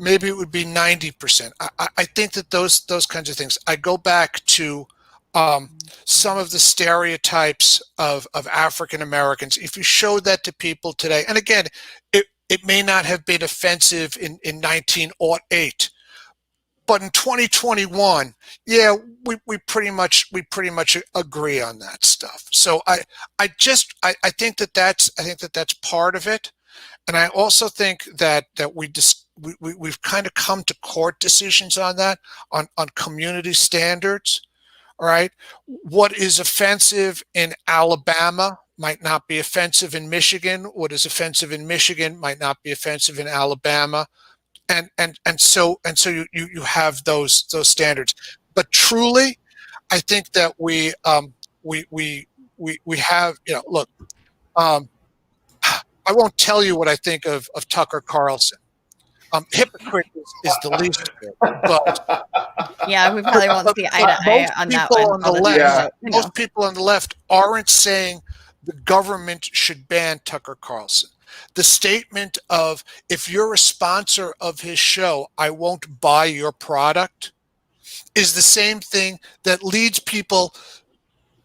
Maybe it would be 90%. I think that those kinds of things. I go back to some of the stereotypes of African Americans. If you showed that to people today, and again, it may not have been offensive in 1908, but in 2021, yeah, we pretty much agree on that stuff. So I think that that's part of it. And I also think that we've kind of come to court decisions on that, on community standards. All right. What is offensive in Alabama might not be offensive in Michigan. What is offensive in Michigan might not be offensive in Alabama. And so you have those standards. But truly, I think that we have, look, I won't tell you what I think of Tucker Carlson. Hypocrite is the least of it, but yeah, we probably won't see eye to eye on that one. On the left, most people on the left aren't saying the government should ban Tucker Carlson. The statement of, if you're a sponsor of his show, I won't buy your product, is the same thing that leads people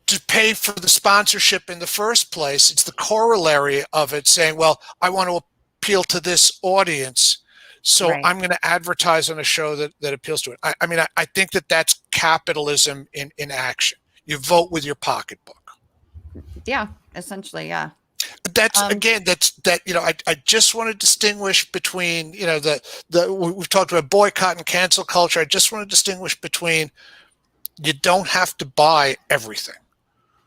to pay for the sponsorship in the first place. It's the corollary of it, saying, well, I want to appeal to this audience, so right, I'm going to advertise on a show that appeals to it. I think that that's capitalism in action. You vote with your pocketbook. Yeah, essentially, yeah. That's I just want to distinguish between, we've talked about boycott and cancel culture. I just want to distinguish between, you don't have to buy everything.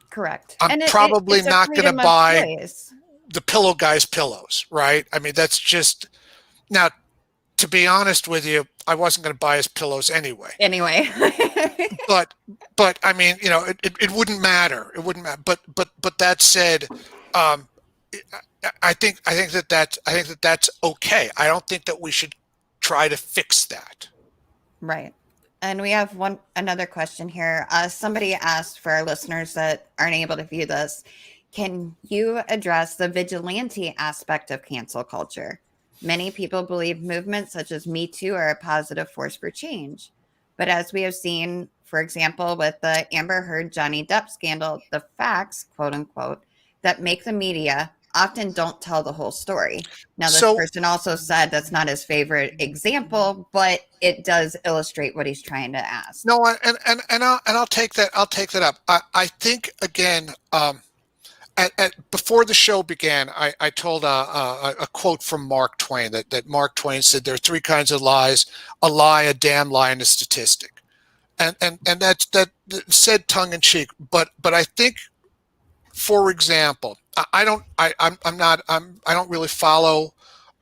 Correct. I'm probably not going to buy the Pillow Guy's pillows, right? I mean, that's just, now, to be honest with you, I wasn't going to buy his pillows anyway. But I mean, it wouldn't matter. It wouldn't matter. But that said, I think that that's okay. I don't think that we should try to fix that. Right. And we have another question here. Somebody asked, for our listeners that aren't able to view this, can you address the vigilante aspect of cancel culture? Many people believe movements such as Me Too are a positive force for change. But as we have seen, for example, with the Amber Heard Johnny Depp scandal, the facts, quote unquote, that make the media often don't tell the whole story. Now, this person also said that's not his favorite example, but it does illustrate what he's trying to ask. No, and I'll take that. I'll take that up. I think, again, before the show began, I told a quote from Mark Twain that Mark Twain said there are three kinds of lies: a lie, a damn lie, and a statistic. And that's said tongue in cheek. But I think, for example, I don't really follow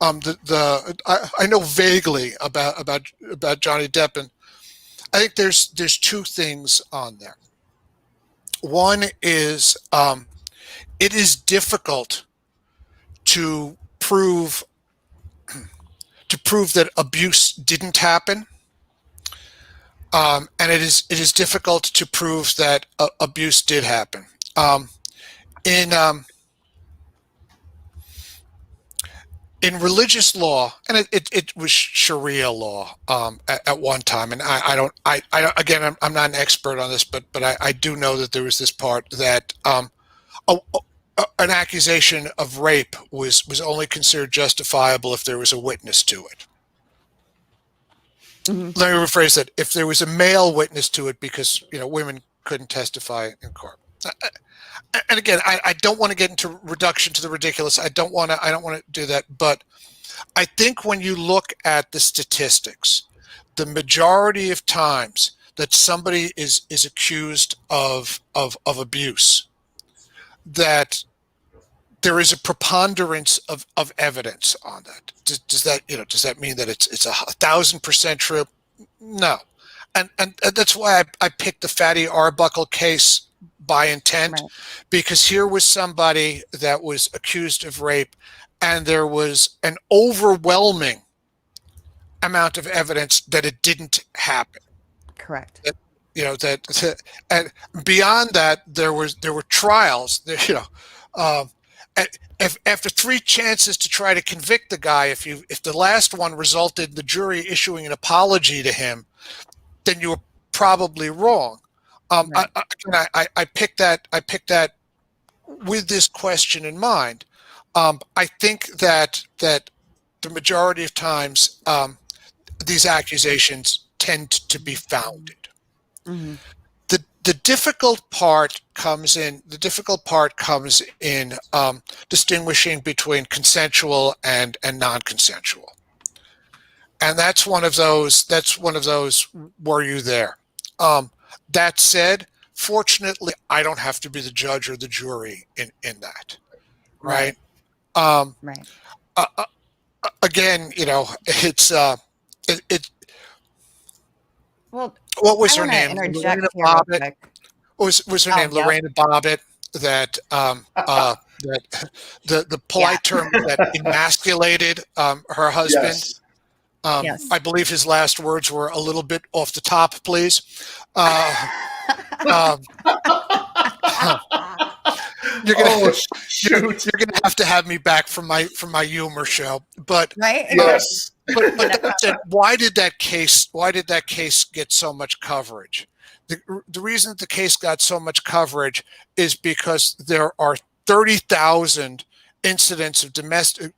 I know vaguely about Johnny Depp, and I think there's two things on there. One is it is difficult to prove that abuse didn't happen, and it is difficult to prove that abuse did happen. In religious law, and it was Sharia law at one time, and I don't again, I'm not an expert on this, but I do know that there was this part that an accusation of rape was only considered justifiable if there was a witness to it. Mm-hmm. Let me rephrase that: if there was a male witness to it, because women couldn't testify in court. And again, I don't want to get into reduction to the ridiculous. I don't want to do that. But I think when you look at the statistics, the majority of times that somebody is accused of abuse, that there is a preponderance of evidence on that. Does that mean that it's 1,000% true? No. And that's why I picked the Fatty Arbuckle case by intent, Right. because here was somebody that was accused of rape, and there was an overwhelming amount of evidence that it didn't happen. Correct. And beyond that, there were trials. After 3 chances to try to convict the guy, if the last one resulted in the jury issuing an apology to him, then you were probably wrong. Right. I picked that with this question in mind. I think that the majority of times these accusations tend to be founded. Mm-hmm. The difficult part comes in distinguishing between consensual and non-consensual, and that's one of those. Were you there? That said, fortunately, I don't have to be the judge or the jury in that. Right. Right. Again, it's it. Well, What was I her want to name? interject Lorena here real Bobbitt. quick. Was her name Yep. Lorena Bobbitt? That that the polite term that emasculated her husband. Yes. Yes. I believe his last words were a little bit off the top, please. You're gonna have to have me back from my humor show, but Right. Yes. but that said, why did that case get so much coverage? The reason the case got so much coverage is because there are 30,000 incidents of domestic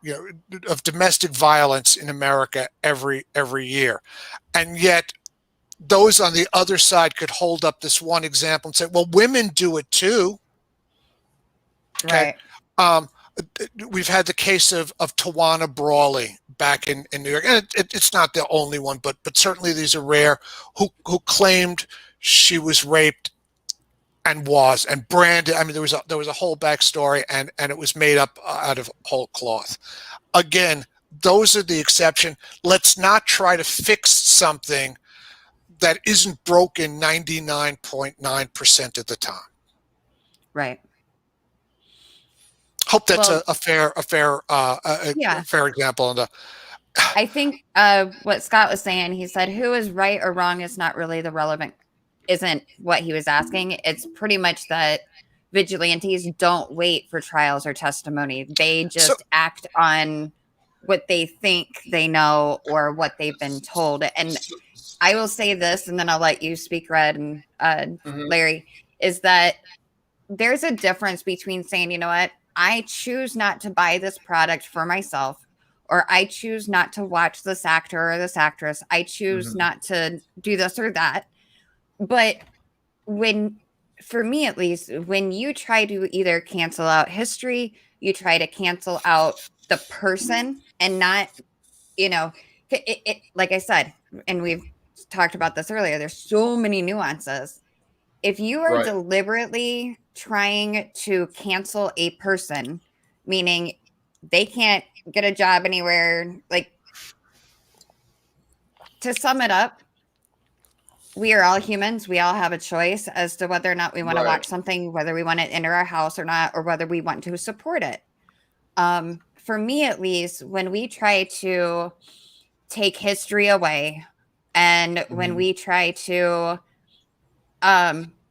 violence in America every year, and yet those on the other side could hold up this one example and say, "Well, women do it too." Okay. Right. We've had the case of Tawanna Brawley back in New York, and it's not the only one, but certainly these are rare, who claimed she was raped and branded. I mean, there was a whole backstory, and it was made up out of whole cloth. Again, those are the exception. Let's not try to fix something that isn't broken 99.9% of the time. Right. Hope that's Well, a fair example. I think what Scott was saying, he said, who is right or wrong is not really isn't what he was asking. It's pretty much that vigilantes don't wait for trials or testimony. They just act on what they think they know or what they've been told. And I will say this, and then I'll let you speak, Red and Larry, is that there's a difference between saying, you know what, I choose not to buy this product for myself, or I choose not to watch this actor or this actress. I choose not to do this or that. But for me at least, when you try to either cancel out history, you try to cancel out the person and not, like I said, and we've talked about this earlier, there's so many nuances. If you are deliberately trying to cancel a person, meaning they can't get a job anywhere, like, to sum it up, we are all humans. We all have a choice as to whether or not we want to watch something, whether we want it into our house or not, or whether we want to support it. For me, at least, when we try to take history away, and when we try to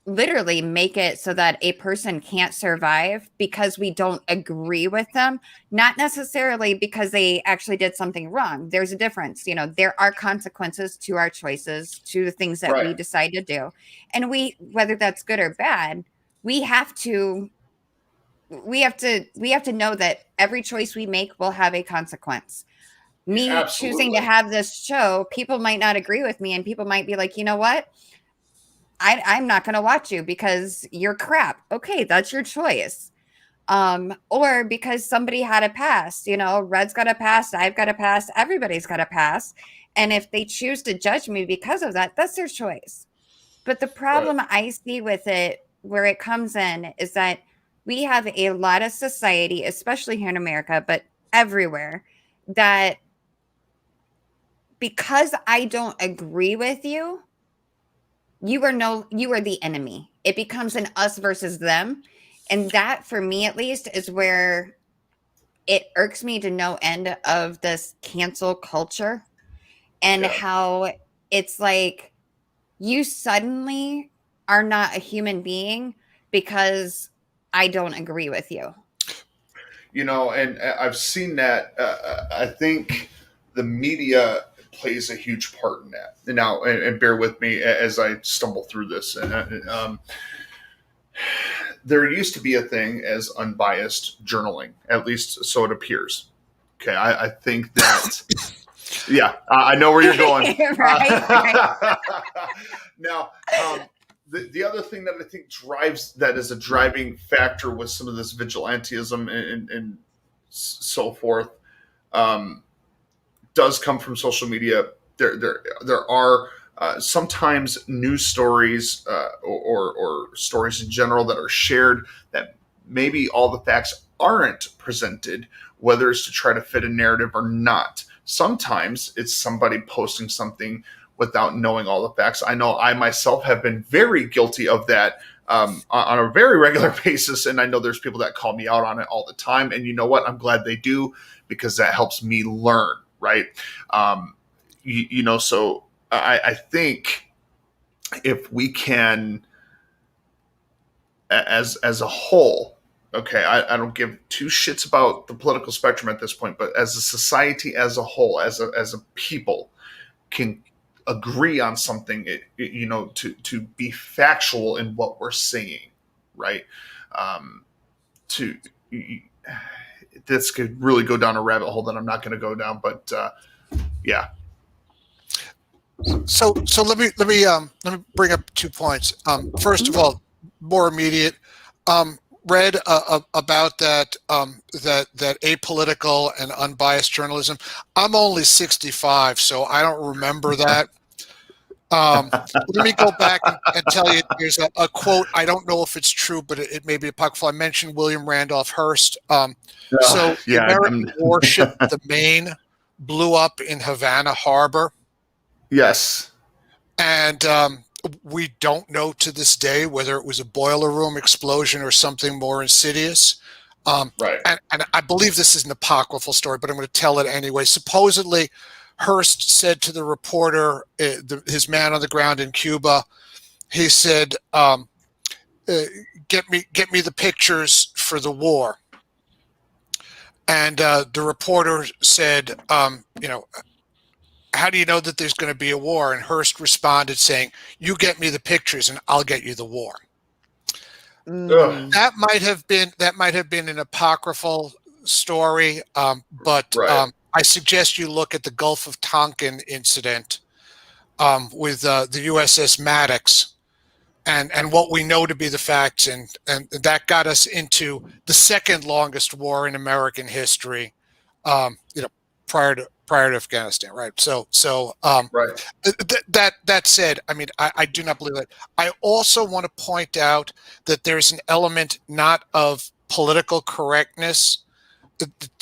literally make it so that a person can't survive because we don't agree with them, not necessarily because they actually did something wrong. There's a difference. There are consequences to our choices, to the things that we decide to do. And whether that's good or bad, we have to know that every choice we make will have a consequence. Me choosing to have this show, people might not agree with me, and people might be like, you know what? I'm not going to watch you because you're crap. Okay, that's your choice. Or because somebody had a pass, Red's got a pass, I've got a pass, everybody's got a pass. And if they choose to judge me because of that, that's their choice. But the problem I see with it, where it comes in, is that we have a lot of society, especially here in America, but everywhere, that because I don't agree with you, you are the enemy. It becomes an us versus them. And that, for me at least, is where it irks me to no end of this cancel culture, and how it's like you suddenly are not a human being because I don't agree with you. And I've seen that. I think the media plays a huge part in that. Now, and bear with me as I stumble through this. There used to be a thing as unbiased journaling, at least so it appears. Okay, I think that. Yeah, I know where you're going. right. Now, the other thing that I think that is a driving factor with some of this vigilantism and so forth, does come from social media. There are sometimes news stories or stories in general that are shared that maybe all the facts aren't presented, whether it's to try to fit a narrative or not. Sometimes it's somebody posting something without knowing all the facts. I know I myself have been very guilty of that on a very regular basis, and I know there's people that call me out on it all the time. And you know what? I'm glad they do, because that helps me learn, right? So I think if we can, as a whole, okay, I don't give two shits about the political spectrum at this point, but as a society as a whole, as a people, can agree on something, to be factual in what we're saying, right? This could really go down a rabbit hole that I'm not going to go down, but yeah. So let me bring up 2 points. First of all, more immediate. Read about that apolitical and unbiased journalism. I'm only 65, so I don't remember that. Let me go back and tell you. There's a quote. I don't know if it's true, but it may be apocryphal. I mentioned William Randolph Hearst. The American warship, the Maine, blew up in Havana Harbor. Yes. And we don't know to this day whether it was a boiler room explosion or something more insidious. Right. And I believe this is an apocryphal story, but I'm going to tell it anyway. Supposedly, Hearst said to the reporter, his man on the ground in Cuba, he said, "Get me the pictures for the war." And the reporter said, "How do you know that there's going to be a war?" And Hearst responded saying, "You get me the pictures and I'll get you the war." That might have been an apocryphal story, but right. I suggest you look at the Gulf of Tonkin incident with the USS Maddox and what we know to be the facts, and that got us into the second longest war in American history, prior to Afghanistan, right? So Right. That said, I mean, I do not believe that. I also want to point out that there's an element not of political correctness.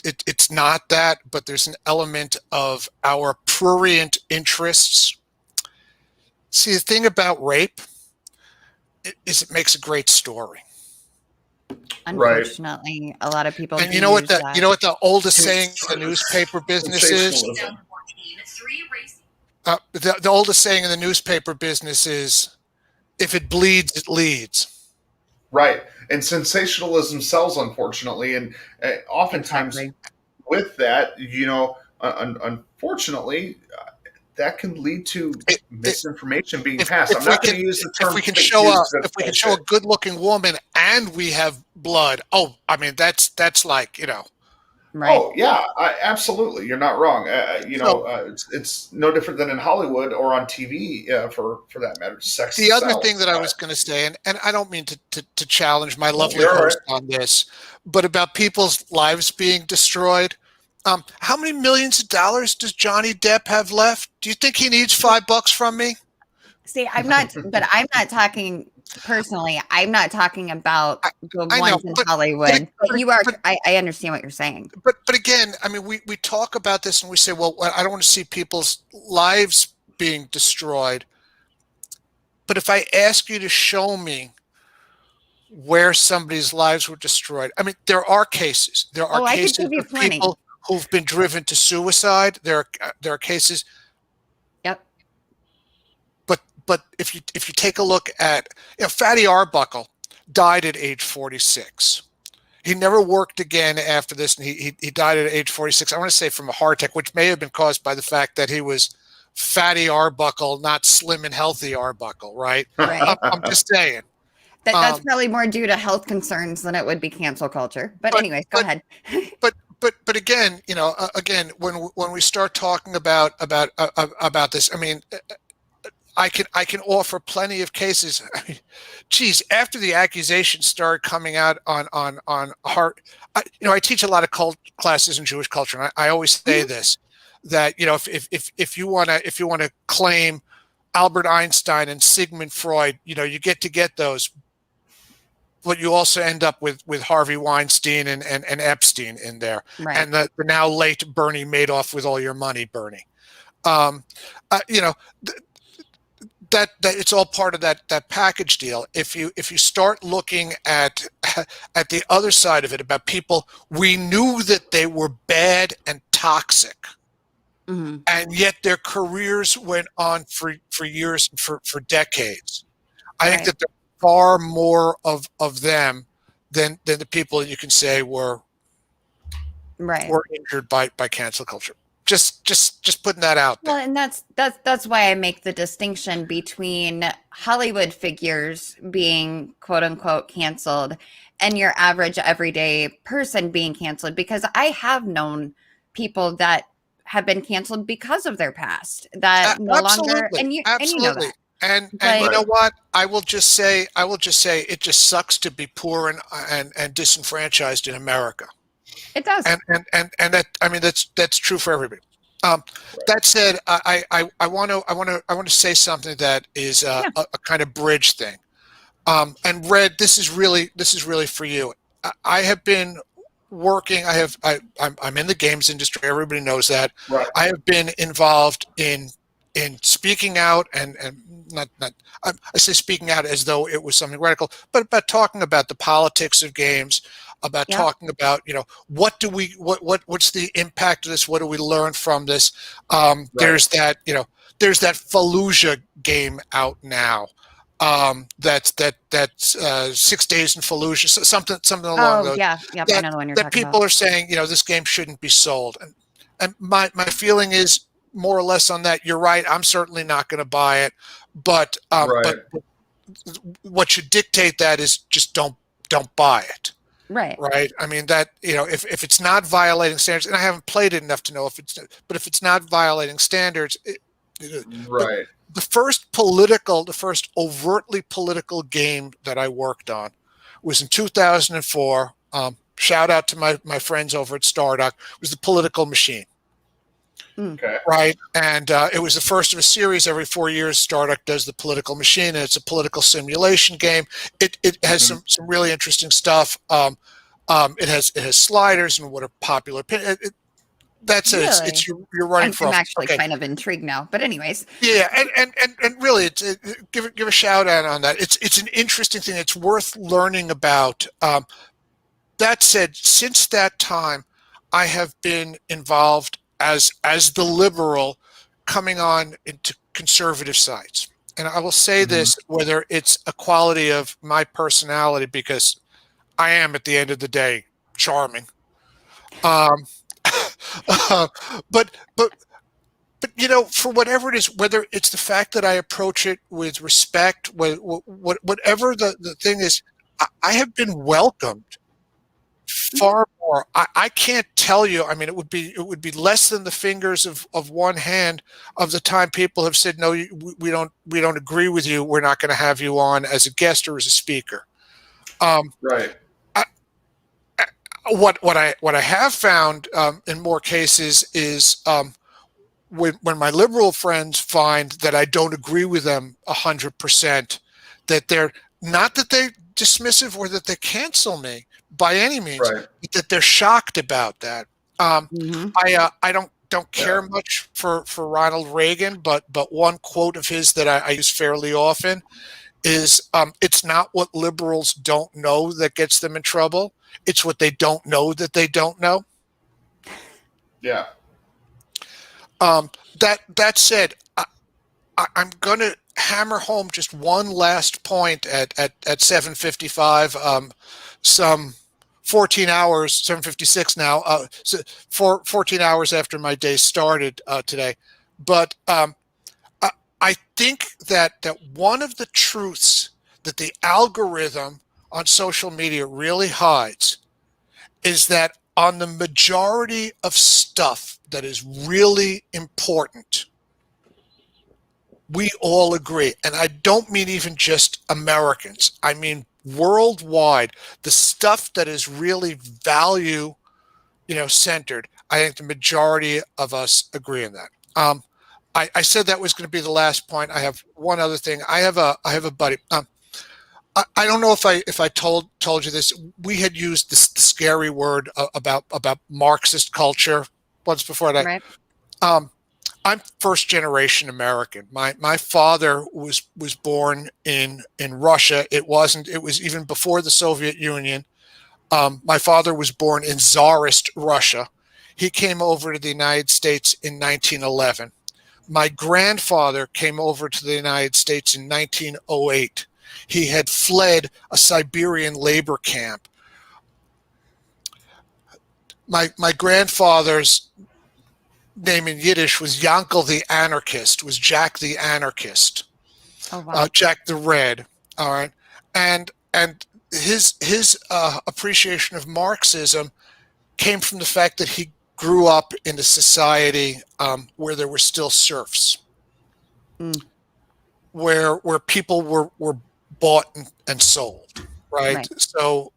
It's not that, but there's an element of our prurient interests. See, the thing about rape is it makes a great story. Unfortunately, a lot of people. And you know what the oldest saying in the newspaper business is? The oldest saying in the newspaper business is, "If it bleeds, it leads." Right. And sensationalism sells, unfortunately, and oftentimes with that, unfortunately, that can lead to misinformation being passed. I'm not going to use the term. If we can show a good-looking woman and we have blood, that's like. Right. Oh yeah, absolutely. You're not wrong. It's no different than in Hollywood or on TV, for that matter. Sex. The other thing that I was going to say, and I don't mean to challenge my lovely host on this, but about people's lives being destroyed. How many millions of dollars does Johnny Depp have left? Do you think he needs $5 from me? See, I'm not talking personally. I'm not talking about the I know, ones in Hollywood. But you are. I understand what you're saying. But again, I mean, we talk about this and we say, well, I don't want to see people's lives being destroyed. But if I ask you to show me where somebody's lives were destroyed, I mean, there are cases. There are I could cases give you of plenty. people who've been driven to suicide. There are cases. Yep. But if you take a look at, Fatty Arbuckle died at age 46. He never worked again after this, and he died at age 46. I want to say from a heart attack, which may have been caused by the fact that he was Fatty Arbuckle, not Slim and Healthy Arbuckle, right? Right. I'm just saying. That's probably more due to health concerns than it would be cancel culture. But anyways, go ahead. But again, again, when we start talking about this, I mean, I can offer plenty of cases. I mean, geez, after the accusations started coming out on Heart, I teach a lot of classes in Jewish culture, and I always say this, that if you want to claim Albert Einstein and Sigmund Freud, you get those, but you also end up with Harvey Weinstein and Epstein in there, Right. and the now late Bernie Madoff with all your money, Bernie. That it's all part of that package deal. If you start looking at the other side of it, about people, we knew that they were bad and toxic, and yet their careers went on for years, for decades. I think that there are far more of them than the people that you can say were injured by cancel culture. Just putting that out there. Well, and that's why I make the distinction between Hollywood figures being quote unquote canceled and your average everyday person being canceled, because I have known people that have been canceled because of their past that no longer, and you know that. And you know what? I will just say it just sucks to be poor and disenfranchised in America. It does. And that, I mean, that's true for everybody. That said, I want to say something that is a kind of bridge thing. And Red, this is really for you. I have been working. I'm in the games industry. Everybody knows that. Right. I have been involved in speaking out, and not I say speaking out as though it was something radical, but about talking about the politics of games, about talking about what's the impact of this, what do we learn from this. There's that Fallujah game out now. That's 6 days in Fallujah, something along those. I know the one you're talking people about. are saying this game shouldn't be sold, and my feeling is more or less on that. You're right. I'm certainly not going to buy it, but what should dictate that is just don't buy it. Right. I mean, that if it's not violating standards, and I haven't played it enough to know if it's not violating standards, right. The first overtly political game that I worked on was in 2004. Shout out to my friends over at Stardock. It was The Political Machine. Okay. Right. And it was the first of a series. Every 4 years, Stardock does The Political Machine, and it's a political simulation game. It has some really interesting stuff. It has sliders and what are popular. That's really? It's you're running from. I'm actually kind of intrigued now, but anyways. Yeah, and really, give a shout out on that. It's an interesting thing. It's worth learning about. That said, since that time, I have been involved as the liberal coming on into conservative sites. And I will say this, whether it's a quality of my personality, because I am at the end of the day charming. But for whatever it is, whether it's the fact that I approach it with respect, whatever the thing is, I have been welcomed far more. I can't tell you. I mean, it would be less than the fingers of one hand of the time people have said, no, we don't agree with you. We're not going to have you on as a guest or as a speaker. Right. What I have found in more cases is when my liberal friends find that I don't agree with them 100%, that they're not that they're dismissive or that they cancel me by any means, Right. but that they're shocked about that. I don't care Yeah. much for Ronald Reagan, but one quote of his that I use fairly often is, it's not what liberals don't know that gets them in trouble. It's what they don't know that they don't know. Yeah. That said, I'm going to hammer home just one last point at 7:55, some 14 hours, 7:56 now, so 14 hours after my day started today. But I think that one of the truths that the algorithm on social media really hides is that on the majority of stuff that is really important, we all agree. And I don't mean even just Americans. I mean worldwide, the stuff that is really value, centered. I think the majority of us agree on that. I said that was going to be the last point. I have one other thing. I have a buddy. I don't know if I told you this. We had used this scary word about Marxist culture once before that. Right. I'm first generation American. My father was born in Russia. It was even before the Soviet Union. My father was born in Tsarist Russia. He came over to the United States in 1911. My grandfather came over to the United States in 1908. He had fled a Siberian labor camp. My grandfather's name in Yiddish was Yankel the Anarchist, was Jack the Anarchist, Oh, wow. Jack the Red. All right, and his appreciation of Marxism came from the fact that he grew up in a society where there were still serfs, where people were bought and sold, right? So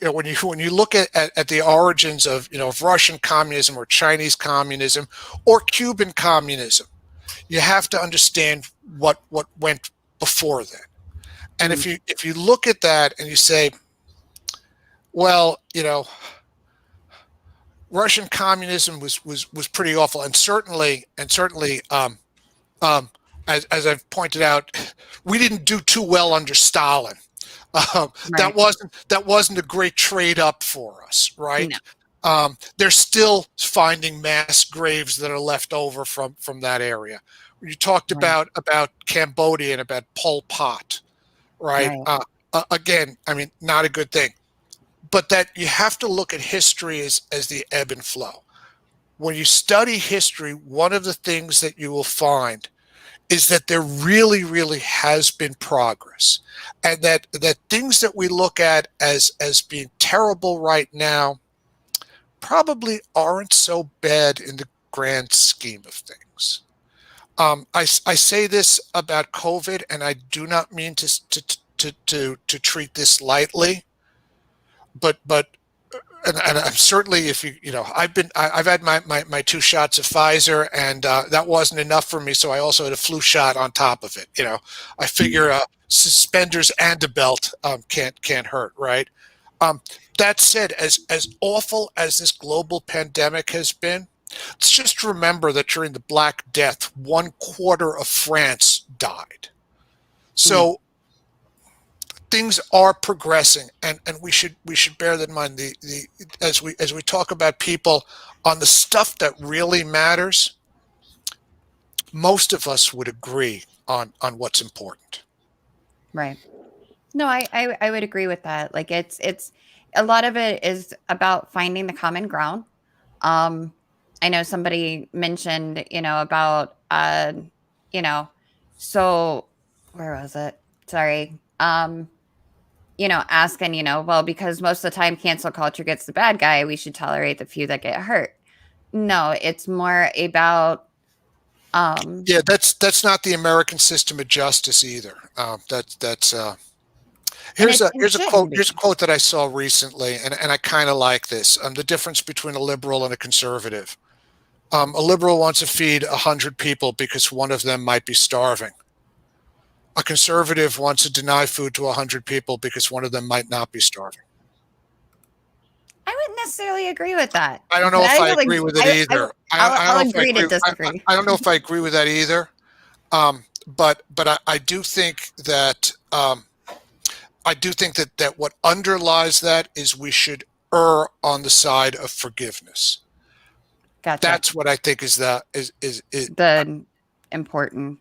when you look at the origins of of Russian communism or Chinese communism or Cuban communism, you have to understand what went before that. And if you look at that and you say, well, Russian communism was pretty awful, and certainly as I've pointed out, we didn't do too well under Stalin. That wasn't a great trade up for us, right? No. They're still finding mass graves that are left over from that area. You talked about Cambodia and about Pol Pot, right? Again, I mean, not a good thing. But that you have to look at history as the ebb and flow. When you study history, one of the things that you will find is that there really, really has been progress, and that things that we look at as being terrible right now probably aren't so bad in the grand scheme of things. I say this about COVID, and I do not mean to treat this lightly, but and I'm certainly, if I've had my 2 shots of Pfizer, and that wasn't enough for me, so I also had a flu shot on top of it. I figure suspenders and a belt can't hurt, right? That said, as awful as this global pandemic has been, let's just remember that during the Black Death, 1/4 of France died. So things are progressing, and we should bear that in mind. As we talk about people on the stuff that really matters, most of us would agree on what's important. Right. No, I would agree with that. Like it's a lot of it is about finding the common ground. I know somebody mentioned, about so where was it? Sorry. Asking, well, because most of the time cancel culture gets the bad guy, we should tolerate the few that get hurt. No, it's more about yeah, that's not the American system of justice either. Here's a quote that I saw recently, and I kind of like this. The difference between a liberal and a conservative. A liberal wants to feed 100 people because one of them might be starving. a conservative wants to deny food to 100 people because one of them might not be starving. I wouldn't necessarily agree with that. I don't know But if I will agree with it either. I'll agree to disagree. I don't know if I agree with that either. But I do think that that what underlies that is we should err on the side of forgiveness. Gotcha. That's what I think is the important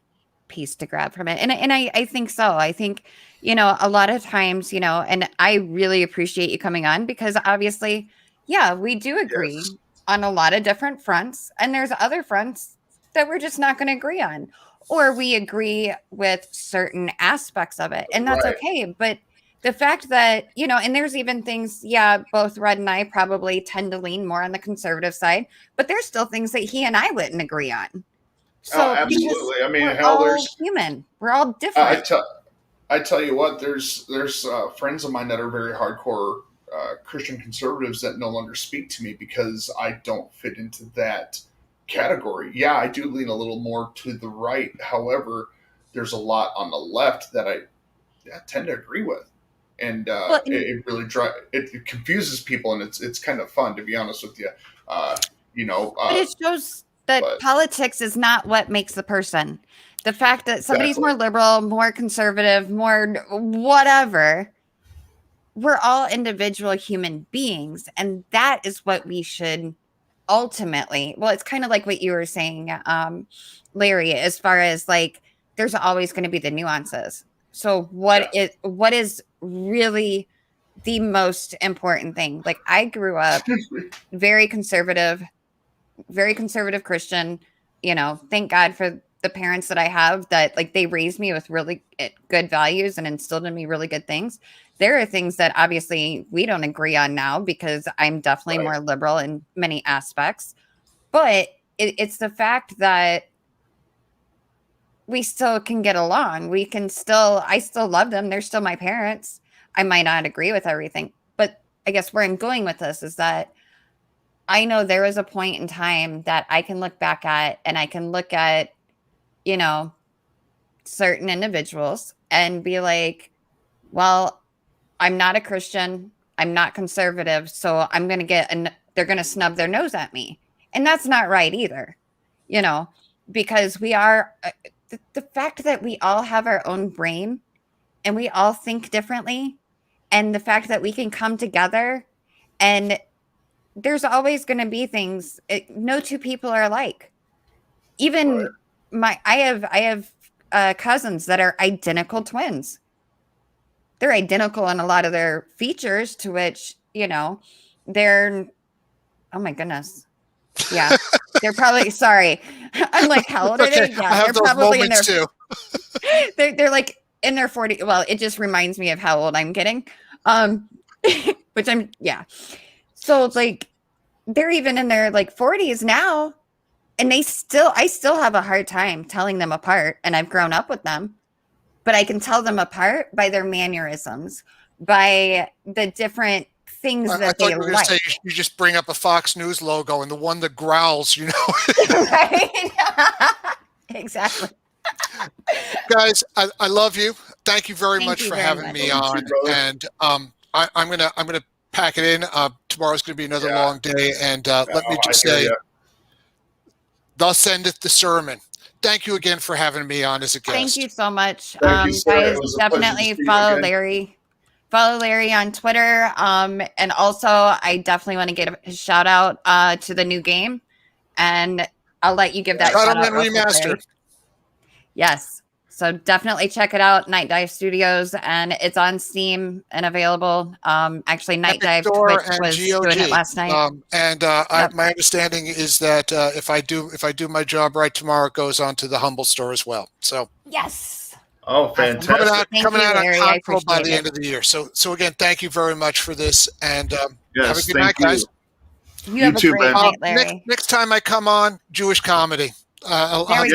piece to grab from it. And I think so. I think, a lot of times, and I really appreciate you coming on because obviously, yeah, we do agree on a lot of different fronts. And there's other fronts that we're just not going to agree on, or we agree with certain aspects of it. And that's okay. But the fact that, and there's even things, both Red and I probably tend to lean more on the conservative side, but there's still things that he and I wouldn't agree on. So absolutely. I mean, we're all human. We're all different. I tell you what, there's friends of mine that are very hardcore Christian conservatives that no longer speak to me because I don't fit into that category. Yeah, I do lean a little more to the right. However, there's a lot on the left that I tend to agree with. And it really it confuses people, and it's kind of fun, to be honest with you. But it shows that politics is not what makes the person. The fact that somebody's more liberal, more conservative, more whatever, we're all individual human beings. And that is what we should ultimately, well, it's kind of like what you were saying, Larry, as far as like, there's always going to be the nuances. So what is really the most important thing? Like, I grew up very conservative Christian, thank God for the parents that I have that like they raised me with really good values and instilled in me really good things. There are things that obviously we don't agree on now because I'm definitely more liberal in many aspects, but it's the fact that we still can get along. I still love them. They're still my parents. I might not agree with everything, but I guess where I'm going with this is that I know there was a point in time that I can look back at, and I can look at, certain individuals and be like, well, I'm not a Christian. I'm not conservative. So I'm going to they're going to snub their nose at me. And that's not right either, because we are the fact that we all have our own brain and we all think differently. And the fact that we can come together, and there's always going to be things. No two people are alike. Even I have cousins that are identical twins. They're identical in a lot of their features, to which they're. Oh my goodness. Yeah, they're probably sorry. I'm like, how old are they? Yeah, I have they're probably in their. Too. They're like in their 40s. Well, it just reminds me of how old I'm getting. Which I'm So like they're even in their like 40s now, and I still have a hard time telling them apart, and I've grown up with them, but I can tell them apart by their mannerisms, by the different things that they like. Say you just bring up a Fox News logo and the one that growls, Right? Exactly. Guys, I love you. Thank you very much for having me on. And I'm gonna pack it in. Tomorrow's gonna be another long day, and let me just say, thus endeth the sermon. Thank you again for having me on as a guest. Thank you so much. Guys, definitely follow Larry. Follow Larry on Twitter. And also, I definitely want to give a shout out to the new game. And I'll let you give that shout out. Remastered. Yes. So definitely check it out, Night Dive Studios, and it's on Steam and available. Actually, Night Dive Twitch was doing it last night. My understanding is that if I do my job right tomorrow, it goes on to the Humble Store as well. So yes. Oh, fantastic! Coming out on console by the end of the year. So again, thank you very much for this, and have a good night, guys. You have a great night, Larry. Next time I come on, Jewish comedy. I'll be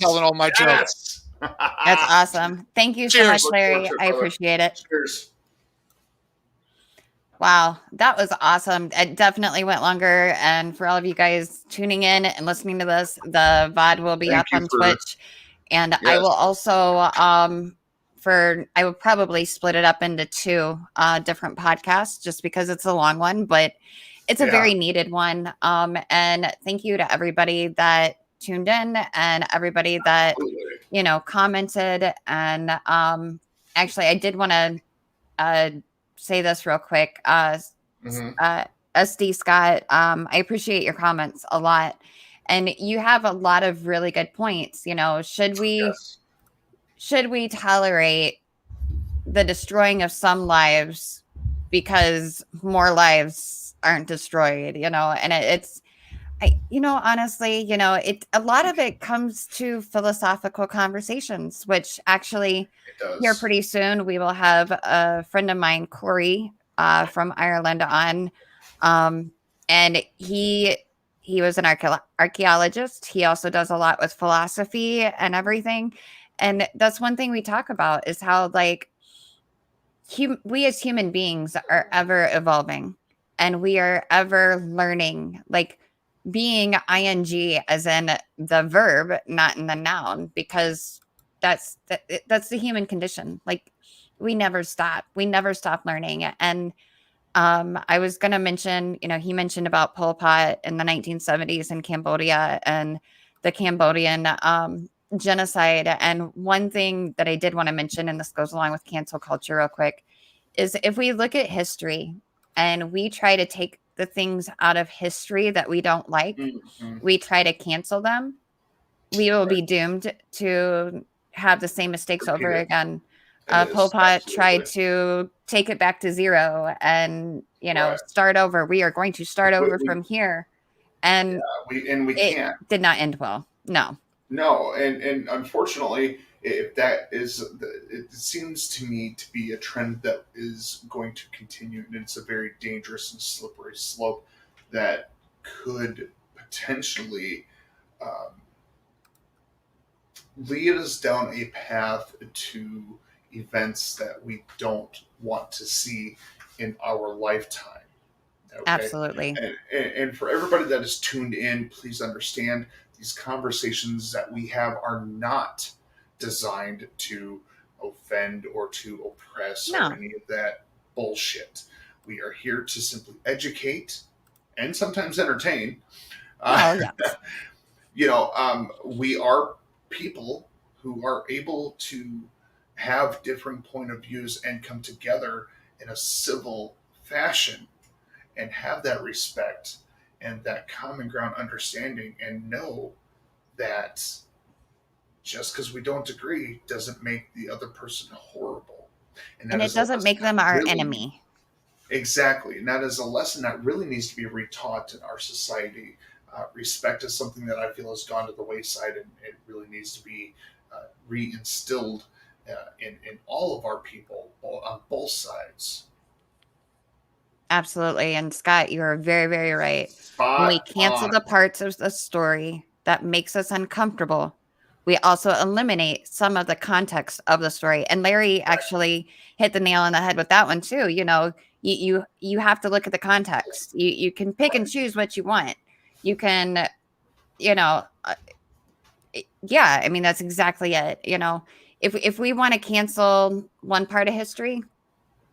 telling all my jokes. That's awesome. Thank you so much, Larry. I appreciate it. Cheers. Wow, that was awesome. It definitely went longer. And for all of you guys tuning in and listening to this, the VOD will be up on Twitch. And Yes. I will also, I would probably split it up into two different podcasts just because it's a long one, but it's a very needed one. And thank you to everybody that tuned in and everybody that, Absolutely. commented. And actually, I did want to say this real quick. SD Scott, I appreciate your comments a lot. And you have a lot of really good points. Should we tolerate the destroying of some lives because more lives aren't destroyed, and honestly, a lot of it comes to philosophical conversations, which actually here pretty soon we will have a friend of mine, Corey, from Ireland on. And he was an archaeologist. He also does a lot with philosophy and everything. And that's one thing we talk about is how we as human beings are ever evolving and we are ever learning, being ing as in the verb, not in the noun, because that's the human condition. We never stop learning. And I was going to mention, he mentioned about Pol Pot in the 1970s in Cambodia and the Cambodian genocide. And one thing that I did want to mention, and this goes along with cancel culture real quick, is if we look at history and we try to take the things out of history that we don't like, we try to cancel them, we will be doomed to have the same mistakes over again. Pol Pot tried to take it back to zero and, start over. We are going to start over from here. And we it can't. did not end well. No. No, and unfortunately, if that is, it seems to me to be a trend that is going to continue, and it's a very dangerous and slippery slope that could potentially lead us down a path to events that we don't want to see in our lifetime. Okay? Absolutely. And for everybody that is tuned in, please understand these conversations that we have are not designed to offend or to oppress or any of that bullshit. We are here to simply educate and sometimes entertain. Yes. We are people who are able to have differing point of views and come together in a civil fashion and have that respect and that common ground understanding and know that just because we don't agree doesn't make the other person horrible. And it doesn't make them our enemy. Exactly. And that is a lesson that really needs to be retaught in our society. Respect is something that I feel has gone to the wayside, and it really needs to be reinstilled in all of our people on both sides. Absolutely. And Scott, you are very, very right. When we cancel the parts of the story that makes us uncomfortable, we also eliminate some of the context of the story. And Larry actually hit the nail on the head with that one too. You have to look at the context. You can pick and choose what you want. You can, that's exactly it. If we want to cancel one part of history,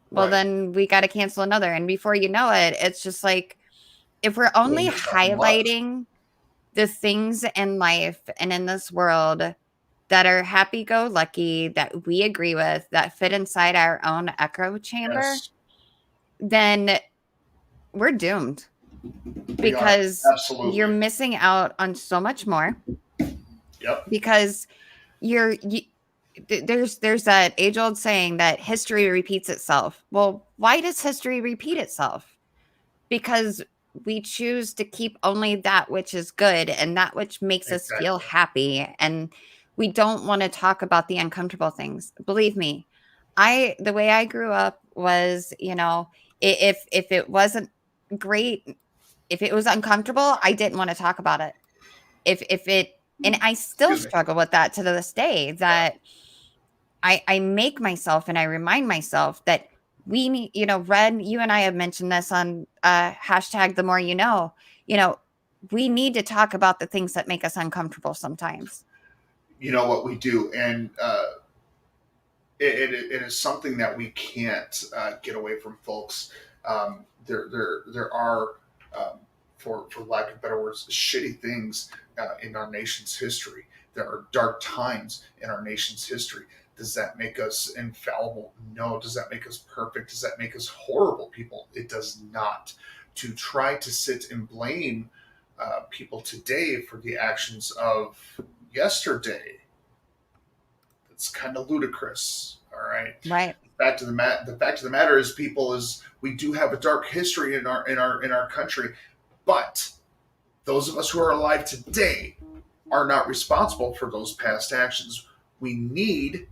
well, then we got to cancel another. And before you know it, it's just like, if we're only highlighting the things in life and in this world that are happy-go-lucky, that we agree with, that fit inside our own echo chamber, then we're doomed. Because you're missing out on so much more. Yep. Because there's that age-old saying that history repeats itself. Well, why does history repeat itself? Because we choose to keep only that which is good and that which makes us feel happy. And we don't want to talk about the uncomfortable things. Believe me, the way I grew up was, if it wasn't great, if it was uncomfortable, I didn't want to talk about it. And I still struggle with that to this day, that I make myself and I remind myself that we need, Red, you and I have mentioned this on hashtag the more you know, we need to talk about the things that make us uncomfortable sometimes. what we do, and it is something that we can't get away from, folks. There are, for lack of better words, shitty things in our nation's history. There are dark times in our nation's history. Does that make us infallible? No. Does that make us perfect? Does that make us horrible people? It does not. To try to sit and blame people today for the actions of yesterday, it's kind of ludicrous. All right. Right. The fact of the matter is, people, is we do have a dark history in our country, but those of us who are alive today are not responsible for those past actions. We need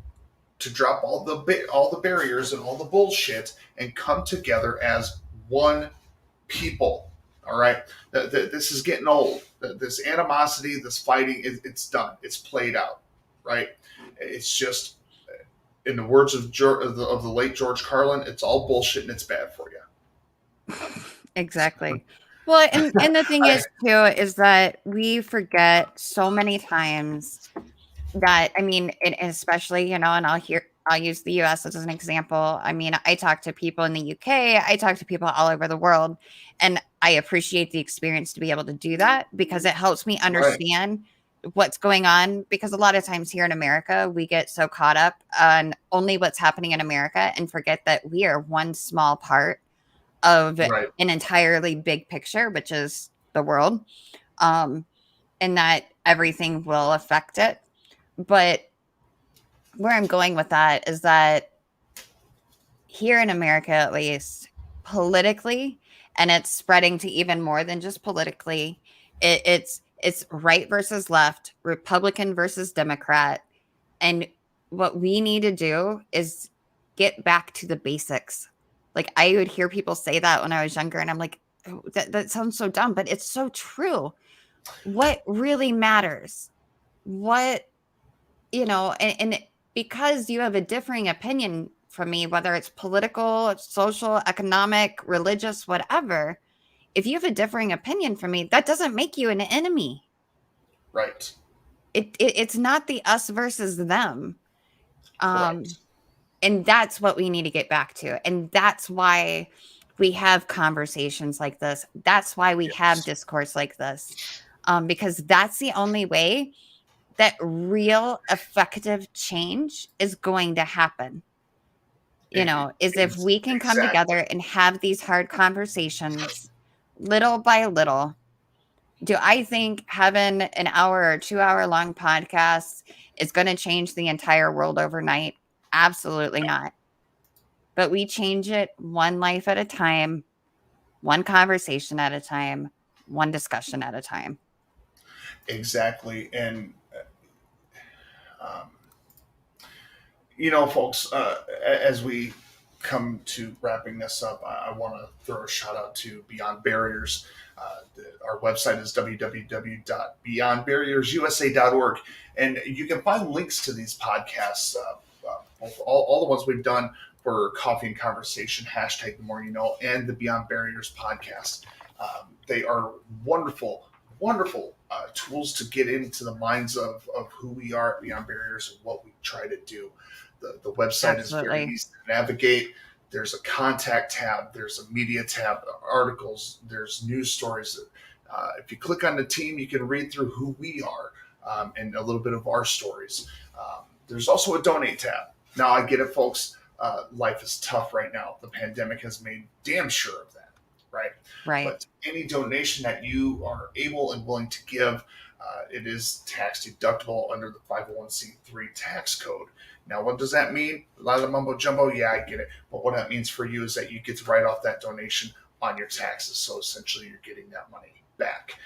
to drop all the barriers and all the bullshit and come together as one people. All right, this is getting old. This animosity, this fighting, it's done. It's played out. Right? It's just, in the words of the late George Carlin, it's all bullshit and it's bad for you. Exactly. Well, and the thing is too is that we forget so many times that, I mean, especially, and I'll use the US as an example. I mean, I talk to people in the UK, I talk to people all over the world, and I appreciate the experience to be able to do that because it helps me understand what's going on, because a lot of times here in America, we get so caught up on only what's happening in America and forget that we are one small part of an entirely big picture, which is the world, and that everything will affect it. But where I'm going with that is that here in America, at least politically, and it's spreading to even more than just politically, it's right versus left, Republican versus Democrat. And what we need to do is get back to the basics. Like, I would hear people say that when I was younger, and I'm like, oh, that sounds so dumb, but it's so true. What really matters? What, and because you have a differing opinion from me, whether it's political, social, economic, religious, whatever, if you have a differing opinion from me, that doesn't make you an enemy. Right. It's not the us versus them. And that's what we need to get back to. And that's why we have conversations like this. That's why we have discourse like this. Because that's the only way that real effective change is going to happen. Is if we can come together and have these hard conversations little by little. Do I think having an hour or 2 hour long podcast is going to change the entire world overnight? Absolutely not. But we change it one life at a time, one conversation at a time, one discussion at a time. Exactly. And, folks, as we come to wrapping this up, I want to throw a shout out to Beyond Barriers. Our website is www.beyondbarriersusa.org, and you can find links to these podcasts, all the ones we've done for Coffee and Conversation, hashtag the more you know, and the Beyond Barriers podcast. They are wonderful, wonderful tools to get into the minds of who we are at Beyond Barriers and what we try to do. The website is very easy to navigate. There's a contact tab. There's a media tab, articles. There's news stories. If you click on the team, you can read through who we are and a little bit of our stories. There's also a donate tab. Now, I get it, folks. Life is tough right now. The pandemic has made damn sure of that, right? Right. But any donation that you are able and willing to give, it is tax deductible under the 501c3 tax code. Now, what does that mean? A lot of the mumbo jumbo, yeah, I get it. But what that means for you is that you get to write off that donation on your taxes. So essentially, you're getting that money back.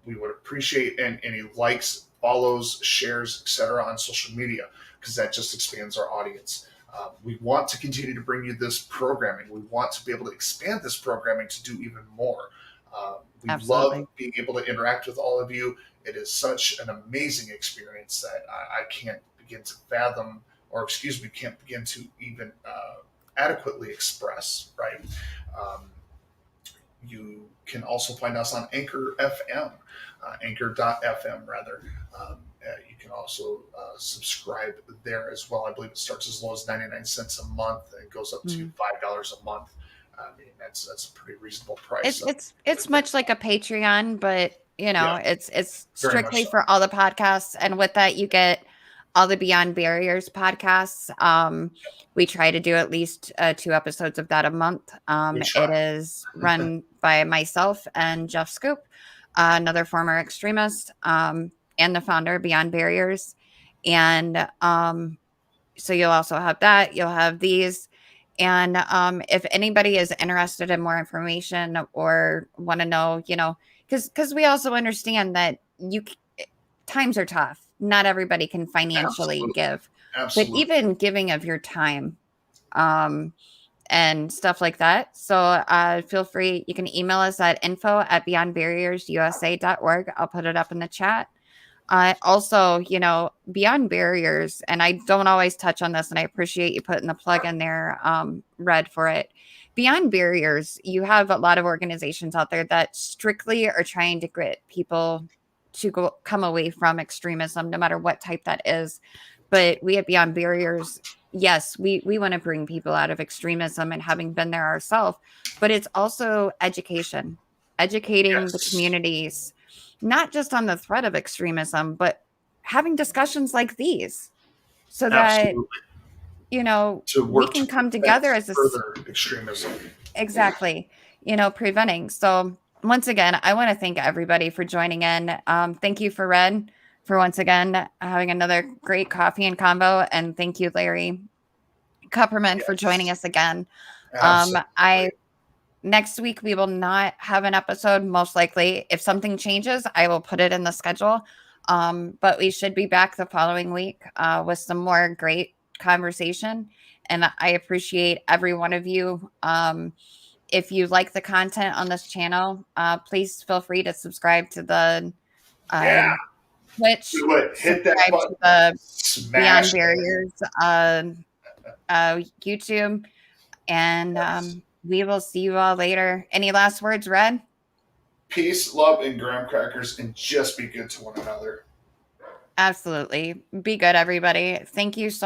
We would appreciate any likes, follows, shares, etc. on social media, because that just expands our audience. We want to continue to bring you this programming. We want to be able to expand this programming to do even more. We love being able to interact with all of you. It is such an amazing experience that I can't begin to fathom, can't begin to even adequately express, right? You can also find us on Anchor FM, anchor.fm rather. you can also subscribe there as well. I believe it starts as low as 99 cents a month and it goes up to $5 a month. I mean, that's a pretty reasonable price. It's much like a Patreon, but it's Very much strictly so. for all the podcasts, and with that you get all the Beyond Barriers podcasts. We try to do at least 2 episodes of that a month. It is run by myself and Jeff Scoop, another former extremist, and the founder of Beyond Barriers. And so you'll also have that. You'll have these. And if anybody is interested in more information or want to know, because we also understand that times are tough. Not everybody can financially give. Absolutely. But even giving of your time and stuff like that. So feel free. You can email us at info@beyondbarriersusa.org. I'll put it up in the chat. Also, Beyond Barriers, and I don't always touch on this, and I appreciate you putting the plug in there, Red, for it. Beyond Barriers, you have a lot of organizations out there that strictly are trying to get people to come away from extremism, no matter what type that is. But we at Beyond Barriers, yes, we want to bring people out of extremism, and having been there ourselves, but it's also educating the communities, not just on the threat of extremism, but having discussions like these so that, we can come together as further extremism. Exactly. Preventing. So once again, I want to thank everybody for joining in. Thank you for Red for once again having another great coffee and convo. And thank you, Larry Kuperman, for joining us again. Next week, we will not have an episode, most likely. If something changes, I will put it in the schedule. But we should be back the following week with some more great conversation. And I appreciate every one of you. If you like the content on this channel, please feel free to subscribe to the Twitch. Hit that button. To the Smash Beyond Barriers YouTube. And we will see you all later. Any last words, Red? Peace, love, and graham crackers, and just be good to one another. Absolutely. Be good, everybody. Thank you so